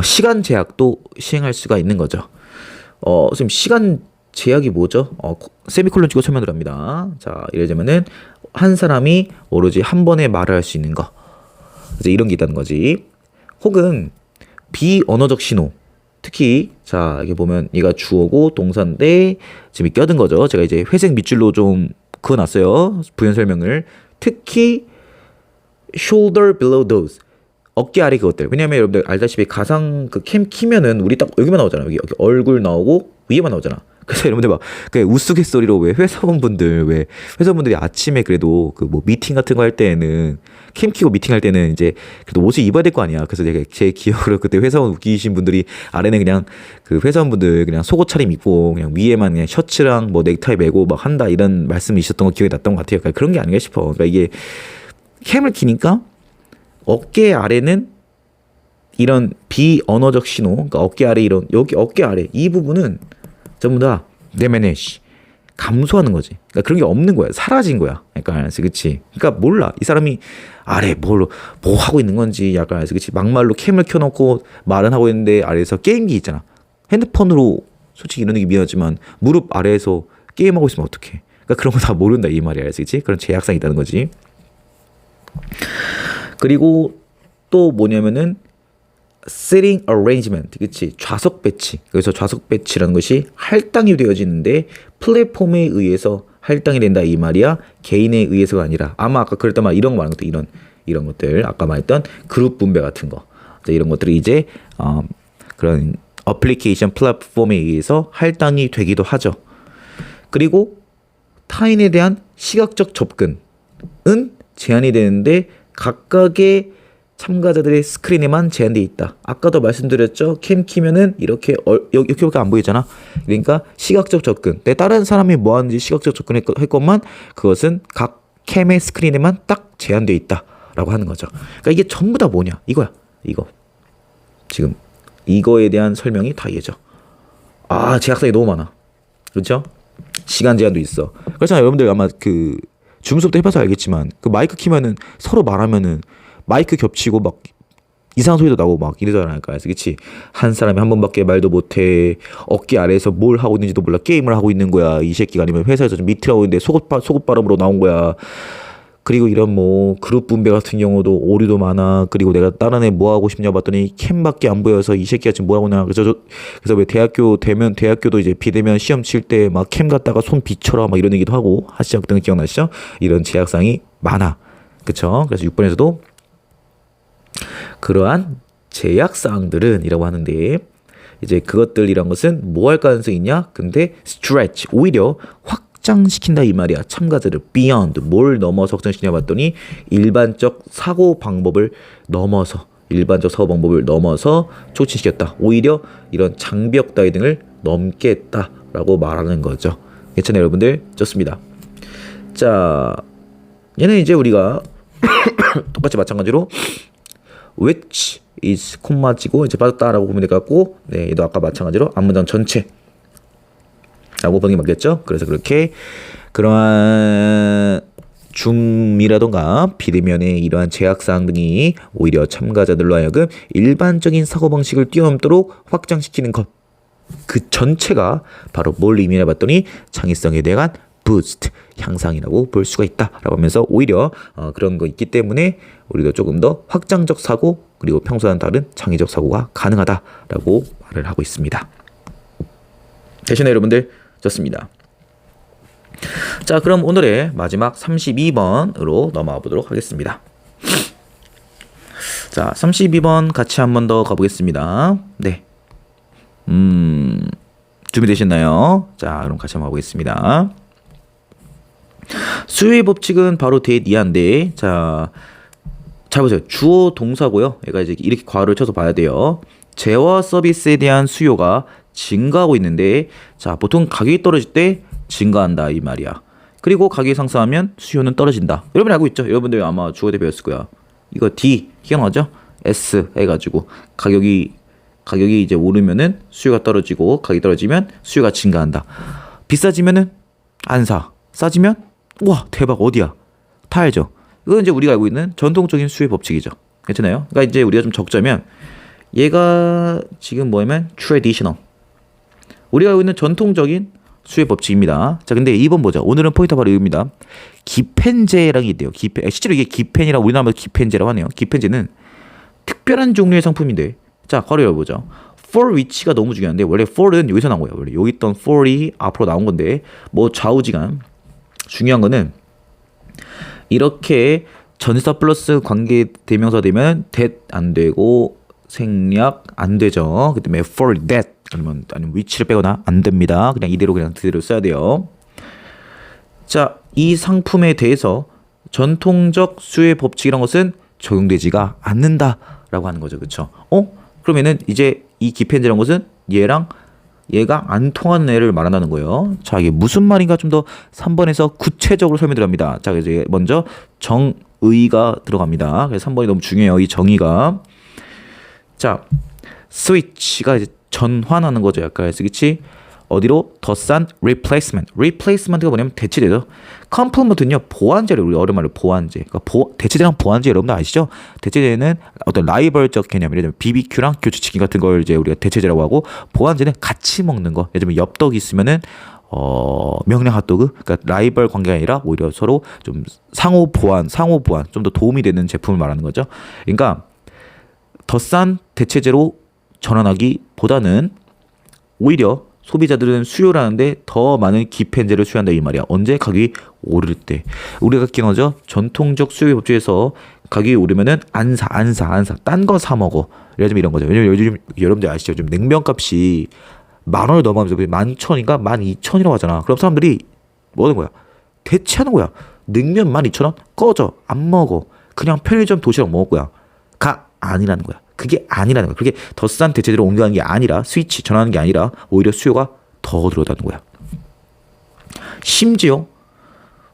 시간 제약도 시행할 수가 있는 거죠. 지금 시간 제약이 뭐죠? 세미콜론 찍고 설명을 합니다. 자, 예를 들면은 한 사람이 오로지 한 번에 말을 할 수 있는 거. 이제 이런 게 있다는 거지. 혹은 비언어적 신호. 특히 자, 여기 보면 얘가 주어고 동사인데 지금 껴든 거죠. 제가 이제 회색 밑줄로 좀 그어놨어요. 부연 설명을. 특히 shoulder below those. 어깨 아래 그것들. 왜냐면 여러분들 알다시피 가상 그 캠 키면은 우리 딱 여기만 나오잖아. 여기 얼굴 나오고 위에만 나오잖아. 그래서 여러분들 막 그 우스갯소리로 왜 회사원분들이 아침에 그래도 그 뭐 미팅 같은 거 할 때에는 캠 키고 미팅할 때는 이제 그래도 옷을 입어야 될 거 아니야. 그래서 제가 제 기억으로 그때 회사원 웃기신 분들이 아래는 그냥 그 회사원분들 그냥 속옷 차림 입고 그냥 위에만 그냥 셔츠랑 뭐 넥타이 매고 막 한다 이런 말씀이 있었던 거 기억이 났던 것 같아요. 그러니까 그런 게 아닌가 싶어. 그러니까 이게 캠을 키니까 어깨 아래는 이런 비언어적 신호, 그러니까 어깨 아래 이런 여기 어깨 아래 이 부분은 전부 다 데메네시 감소하는 거지. 그러니까 그런 게 없는 거야. 사라진 거야. 약간 알았어, 그렇지? 그러니까 몰라. 이 사람이 아래 뭐 하고 있는 건지 약간 알았어, 그렇지? 막말로 캠을 켜놓고 말은 하고 있는데 아래에서 게임기 있잖아. 핸드폰으로 솔직히 이런 얘기 미안하지만 무릎 아래에서 게임하고 있으면 어떡해? 그러니까 그런 거 다 모른다 이 말이야, 알았어, 그렇지? 그런 제약상이 있다는 거지. 그리고 또 뭐냐면은 sitting arrangement, 그치? 좌석 배치. 그래서 좌석 배치라는 것이 할당이 되어지는데 플랫폼에 의해서 할당이 된다 이 말이야. 개인에 의해서가 아니라 아마 아까 그랬던 말 이런 거 말하는 것도 이런 이런 것들 아까 말했던 그룹 분배 같은 거 이런 것들이 이제 그런 어플리케이션 플랫폼에 의해서 할당이 되기도 하죠. 그리고 타인에 대한 시각적 접근은 제한이 되는데 각각의 참가자들의 스크린에만 제한되어 있다. 아까도 말씀드렸죠. 캠 키면은 이렇게 이렇게밖에 안 보이잖아. 그러니까 시각적 접근. 내 다른 사람이 뭐 하는지 시각적 접근할 것만 그것은 각 캠의 스크린에만 딱 제한되어 있다라고 하는 거죠. 그러니까 이게 전부 다 뭐냐? 이거야. 이거. 지금 이거에 대한 설명이 다 얘죠. 제약사항이 너무 많아. 그렇죠? 시간 제한도 있어. 그렇잖아요. 여러분들 아마 그 줌 수업 때 해봐서 알겠지만 그 마이크 키면은 서로 말하면은 마이크 겹치고 막 이상한 소리도 나고 막 이러잖아요. 그래서 그치? 한 사람이 한 번밖에 말도 못해. 어깨 아래에서 뭘 하고 있는지도 몰라. 게임을 하고 있는 거야. 이 새끼가. 아니면 회사에서 좀 미팅하고 있는데 속옷 발음으로 나온 거야. 그리고 이런 뭐 그룹 분배 같은 경우도 오류도 많아. 그리고 내가 다른 애 뭐 하고 싶냐 봤더니 캠밖에 안 보여서 이 새끼가 지금 뭐 하고 있냐. 그래서 왜 대학교 되면 대학교도 이제 비대면 시험 칠 때 막 캠 갖다가 손 비춰라 막 이런 얘기도 하고 하시죠. 그때 기억나시죠? 이런 제약사항이 많아. 그쵸? 그래서 6번에서도 그러한 제약사항들은 이라고 하는데 이제 그것들이란 것은 뭐 할 가능성이 있냐? 근데 stretch 오히려 확장시킨다 이 말이야. 참가자를 beyond 뭘 넘어서 확장시키냐 봤더니 일반적 사고 방법을 넘어서 촉진시켰다. 오히려 이런 장벽 따위 등을 넘겠다라고 말하는 거죠. 괜찮아요, 여러분들? 좋습니다. 자, 얘는 이제 우리가 똑같이 마찬가지로 which is 콤마 찍고 이제 빠졌다라고 보면 될 것 같고, 네, 얘도 아까 마찬가지로 앞문장 전체라고 보는 게 맞겠죠? 그래서 그렇게 그러한 줌이라던가 비대면의 이러한 제약사항 등이 오히려 참가자들로 하여금 일반적인 사고방식을 뛰어넘도록 확장시키는 것, 그 전체가 바로 뭘 의미해 봤더니 창의성에 대한 부스트, 향상이라고 볼 수가 있다라고 하면서 오히려 그런 거 있기 때문에 우리도 조금 더 확장적 사고 그리고 평소와는 다른 창의적 사고가 가능하다라고 말을 하고 있습니다. 되시나요, 여러분들? 좋습니다. 자, 그럼 오늘의 마지막 32번으로 넘어가 보도록 하겠습니다. 자, 32번 같이 한 번 더 가보겠습니다. 네. 준비되셨나요? 자, 그럼 같이 한번 가보겠습니다. 수요의 법칙은 바로 대니한데, 자, 잘 보세요. 주어 동사고요. 얘가 이제 이렇게 괄호를 쳐서 봐야 돼요. 재화 서비스에 대한 수요가 증가하고 있는데, 자, 보통 가격이 떨어질 때 증가한다 이 말이야. 그리고 가격이 상승하면 수요는 떨어진다. 여러분이 알고 있죠? 여러분들 아마 주어 때 배웠을 거야. 이거 D 기억나죠? S 해가지고 가격이 이제 오르면은 수요가 떨어지고 가격이 떨어지면 수요가 증가한다. 비싸지면은 안 사. 싸지면 와 대박 어디야? 다 알죠? 이건 이제 우리가 알고 있는 전통적인 수요의 법칙이죠. 괜찮아요? 그러니까 이제 우리가 좀 적자면 얘가 지금 뭐냐면 traditional. 우리가 알고 있는 전통적인 수요의 법칙입니다. 자, 근데 2번 보자. 오늘은 포인트가 바로 이겁니다. 기펜제라는 게 있대요. 실제로 이게 기펜이라 우리나라 말로 기펜제라고 하네요. 기펜제는 특별한 종류의 상품인데, 자, 괄호 열어보자. for which가 너무 중요한데, 원래 for은 여기서 나온 거예요. 원래 여기 있던 for이 앞으로 나온 건데, 뭐 좌우지간 중요한 거는 이렇게 전치사 플러스 관계 대명사 되면 that 안 되고 생략 안 되죠. 그 다음에 for that 아니면 which를 빼거나 안 됩니다. 그냥 이대로 그대로 써야 돼요. 자, 이 상품에 대해서 전통적 수요의 법칙이란 것은 적용되지가 않는다라고 하는 거죠. 그렇죠? 그러면은 이제 이 기펜제라는 것은 얘가 안 통하는 애를 말한다는 거예요. 자, 이게 무슨 말인가 좀 더 3번에서 구체적으로 설명드립니다. 자, 이제 먼저 정의가 들어갑니다. 그래서 3번이 너무 중요해요. 이 정의가. 자, 스위치가 이제 전환하는 거죠. 약간 그치? 어디로? 더 싼 replacement. replacement가 뭐냐면 대체제죠. complement는요 보완제를 우리 어른 말로 보완제. 그러니까 대체제랑 보완제 여러분들 아시죠? 대체제는 어떤 라이벌적 개념, 예를 들면 BBQ랑 교추치킨 같은 걸 이제 우리가 대체제라고 하고, 보완제는 같이 먹는 거. 예를 들면 엽떡이 있으면은 명량 핫도그. 그러니까 라이벌 관계가 아니라 오히려 서로 좀 상호 보완, 좀 더 도움이 되는 제품을 말하는 거죠. 그러니까 더 싼 대체제로 전환하기보다는 오히려 소비자들은 수요라는데 더 많은 기펜제를 수요한다 이 말이야. 언제? 가격이 오를 때. 우리가 기억하죠? 전통적 수요의 법칙에서 가격이 오르면은 안 사. 딴 거 사 먹어. 예를 들면 이런 거죠. 왜냐면 요즘 여러분들 아시죠? 좀 냉면값이 10,000원을 넘어가면서 11,000원인가 12,000원이라고 하잖아. 그럼 사람들이 뭐 하는 거야? 대체하는 거야. 냉면 12,000원? 꺼져. 안 먹어. 그냥 편의점 도시락 먹을 거야. 가 아니라는 거야. 그게 아니라는 거야. 그게 더 싼 대체제로 옮겨가는 게 아니라 스위치 전환하는 게 아니라 오히려 수요가 더 들어가는 거야. 심지어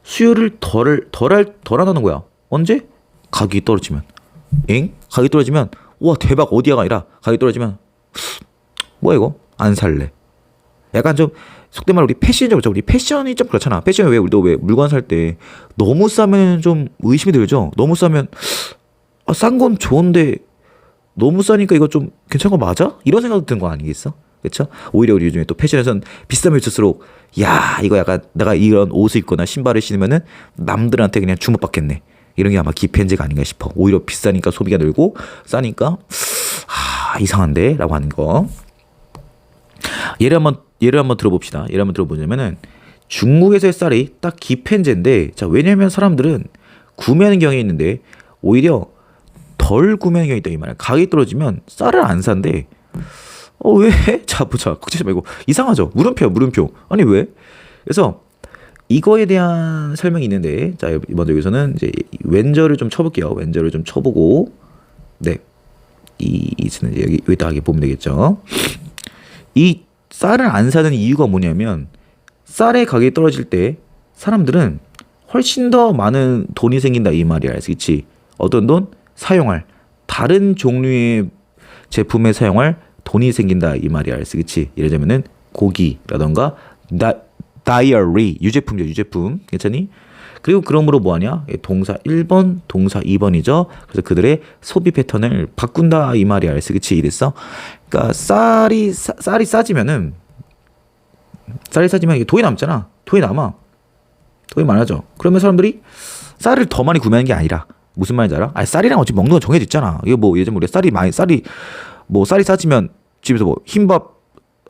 수요를 덜하는 거야. 언제? 가격이 떨어지면. 가격이 떨어지면 와 대박 어디야가 아니라 가격이 떨어지면 뭐야 이거? 안 살래. 약간 좀 속된 말로 우리 패션적으로 우리 패션이 좀 그렇잖아. 패션이 왜 우리도 왜 물건 살 때 너무 싸면 좀 의심이 들죠. 너무 싸면 싼 건 좋은데 너무 싸니까 이거 좀 괜찮은 거 맞아? 이런 생각도 드는 거 아니겠어? 그렇죠? 오히려 우리 요즘에 또 패션에선 비싸면 비쌀수록 야 이거 약간 내가 이런 옷을 입거나 신발을 신으면은 남들한테 그냥 주목받겠네. 이런 게 아마 기펜제가 아닌가 싶어. 오히려 비싸니까 소비가 늘고 싸니까 이상한데 라고 하는 거. 예를 한번 들어봅시다. 예를 한번 들어보자면은 중국에서의 쌀이 딱 기펜제인데 자 왜냐면 사람들은 구매하는 경향이 있는데 오히려 덜 구매하는 경향이 있다 이 말이야. 가격이 떨어지면 쌀을 안 산대. 왜? 자 보자. 걱정하지 말고 이상하죠. 물음표. 아니 왜? 그래서 이거에 대한 설명이 있는데 자 먼저 여기서는 이제 왼절을 좀 쳐볼게요. 왼절을 좀 쳐보고 네. 이제 여기다 보면 되겠죠. 이 쌀을 안 사는 이유가 뭐냐면 쌀의 가격이 떨어질 때 사람들은 훨씬 더 많은 돈이 생긴다 이 말이야. 알겠지? 어떤 돈? 사용할 다른 종류의 제품에 사용할 돈이 생긴다 이 말이야. 알겠지? 예를 들면은 고기라던가 다이어리 유제품 괜찮니? 그리고 그러므로 뭐하냐? 동사 1번, 동사 2번이죠. 그래서 그들의 소비 패턴을 바꾼다 이 말이야. 알겠어? 그치? 이랬어? 그러니까 쌀이 싸지면은 이게 돈이 남잖아. 돈이 많아져. 그러면 사람들이 쌀을 더 많이 구매하는 게 아니라 무슨 말인지 알아? 쌀이랑 어차피 먹는 건 정해져 있잖아. 이게 뭐 예전 우리가 쌀이 싸지면 집에서 뭐 흰밥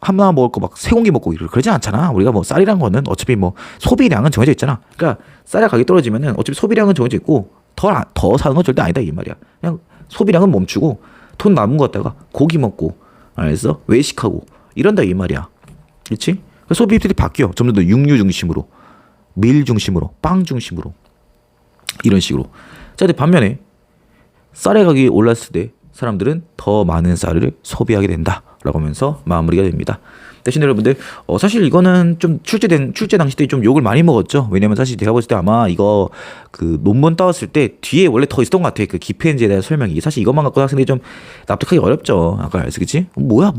하나 먹을 거 막 세 공기 먹고 그러지 않잖아. 우리가 뭐 쌀이란 거는 어차피 뭐 소비량은 정해져 있잖아. 그러니까 쌀의 가격이 떨어지면은 어차피 소비량은 정해져 있고 더 사는 건 절대 아니다 이 말이야. 그냥 소비량은 멈추고 돈 남은 거 갖다가 고기 먹고 알겠어? 외식하고 이런다 이 말이야. 그렇지? 소비 입들이 바뀌어. 점점 더 육류 중심으로, 밀 중심으로, 빵 중심으로 이런 식으로. 자, 근데 반면에 쌀의 가격이 올랐을 때 사람들은 더 많은 쌀을 소비하게 된다라고 하면서 마무리가 됩니다. 대신 여러분들 사실 이거는 좀 출제 당시 때 좀 욕을 많이 먹었죠. 왜냐면 사실 제가 봤을 때 아마 이거 그 논문 따왔을 때 뒤에 원래 더 있었던 것 같아. 그 기펜제에 대한 설명이 사실 이것만 갖고 학생들이 좀 납득하기 어렵죠. 아까 알겠지? 뭐야?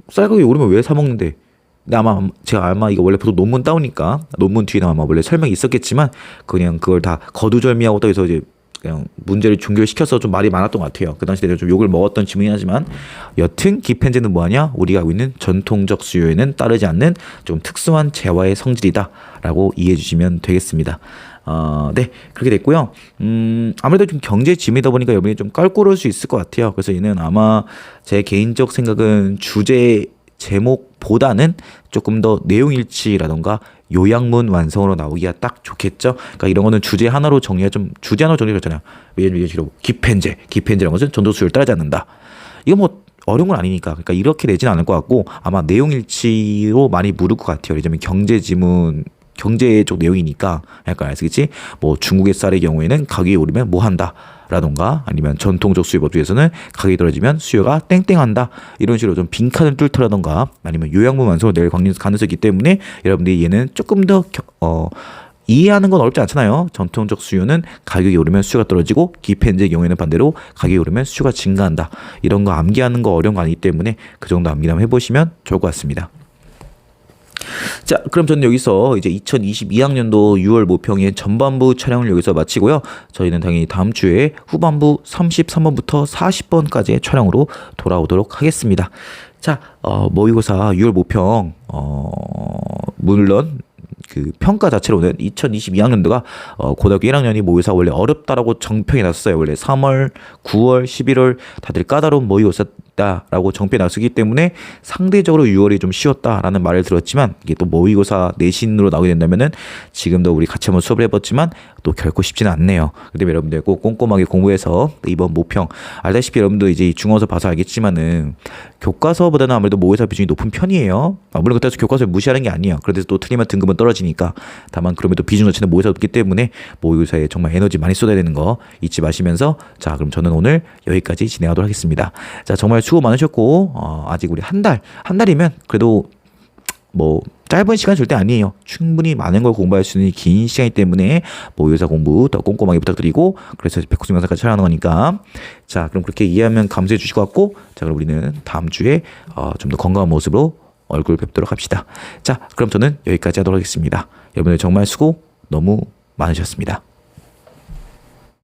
쌀 가격이 오르면 왜 사 먹는데? 근데 제가 이거 원래 보통 논문 따오니까 논문 뒤에 아마 원래 설명이 있었겠지만 그냥 그걸 다 거두절미하고 또 해서 이제 그냥 문제를 종결시켜서 좀 말이 많았던 것 같아요. 그 당시 내가 좀 욕을 먹었던 지문이긴 하지만 여튼 기펜제는 뭐하냐? 우리가 알고 있는 전통적 수요에는 따르지 않는 좀 특수한 재화의 성질이다라고 이해해 주시면 되겠습니다. 네 그렇게 됐고요. 아무래도 좀 경제 지문이다 보니까 여러분이 좀 껄끄러울 수 있을 것 같아요. 그래서 이는 아마 제 개인적 생각은 주제 제목보다는 조금 더 내용일치라던가 요약문 완성으로 나오기가 딱 좋겠죠. 그러니까 이런 거는 주제 하나로 정리가 그렇잖아요. 예를 들어 기펜제라는 것은 전도 수요를 따르지 않는다. 이거 뭐 어려운 건 아니니까. 그러니까 이렇게 내지는 않을 것 같고 아마 내용일치로 많이 물을 것 같아요. 예를 들면 경제 쪽 내용이니까 약간 알겠지? 뭐 중국의 쌀의 경우에는 가격이 오르면 뭐 한다. 라던가 아니면 전통적 수요법 중에서는 가격이 떨어지면 수요가 땡땡한다 이런 식으로 좀 빈칸을 뚫더라던가 아니면 요약문 완성을 낼 가능성이 있기 때문에 여러분들이 얘는 조금 더 이해하는 건 어렵지 않잖아요. 전통적 수요는 가격이 오르면 수요가 떨어지고 기펜제의 경우에는 반대로 가격이 오르면 수요가 증가한다. 이런 거 암기하는 거 어려운 거 아니기 때문에 그 정도 암기만 해보시면 좋을 것 같습니다. 자, 그럼 저는 여기서 이제 2022학년도 6월 모평의 전반부 촬영을 여기서 마치고요. 저희는 당연히 다음 주에 후반부 33번부터 40번까지의 촬영으로 돌아오도록 하겠습니다. 자, 모의고사 6월 모평, 물론 그 평가 자체로는 2022학년도가 고등학교 1학년이 모의고사 원래 어렵다라고 정평이 났어요. 원래 3월, 9월, 11월 다들 까다로운 모의고사 있다라고 정표에 나서기 때문에 상대적으로 6월이 좀 쉬웠다라는 말을 들었지만 이게 또 모의고사 내신으로 나오게 된다면은 지금도 우리 같이 한번 수업을 해봤지만 또 결코 쉽지는 않네요. 근데 여러분들 꼭 꼼꼼하게 공부해서 이번 모평 알다시피 여러분도 이제 중간고사 봐서 알겠지만은 교과서보다는 아무래도 모의고사 비중이 높은 편이에요. 물론 그렇다고 해서 교과서를 무시하는 게 아니에요. 그래도 또 틀리면 등급은 떨어지니까. 다만 그럼에도 비중 자체는 모의고사 높기 때문에 모의고사에 정말 에너지 많이 쏟아야 되는 거 잊지 마시면서 자 그럼 저는 오늘 여기까지 진행하도록 하겠습니다. 자 정말 수고 많으셨고 아직 우리 한 달이면 그래도 뭐 짧은 시간 절대 아니에요. 충분히 많은 걸 공부할 수 있는 긴 시간이기 때문에 모의고사 공부 더 꼼꼼하게 부탁드리고 그래서 백호승 영상까지 촬영하는 거니까 자 그럼 그렇게 이해하면 감사해 주실 것 같고 자 그럼 우리는 다음 주에 좀 더 건강한 모습으로 얼굴 뵙도록 합시다. 자 그럼 저는 여기까지 하도록 하겠습니다. 여러분들 정말 수고 너무 많으셨습니다.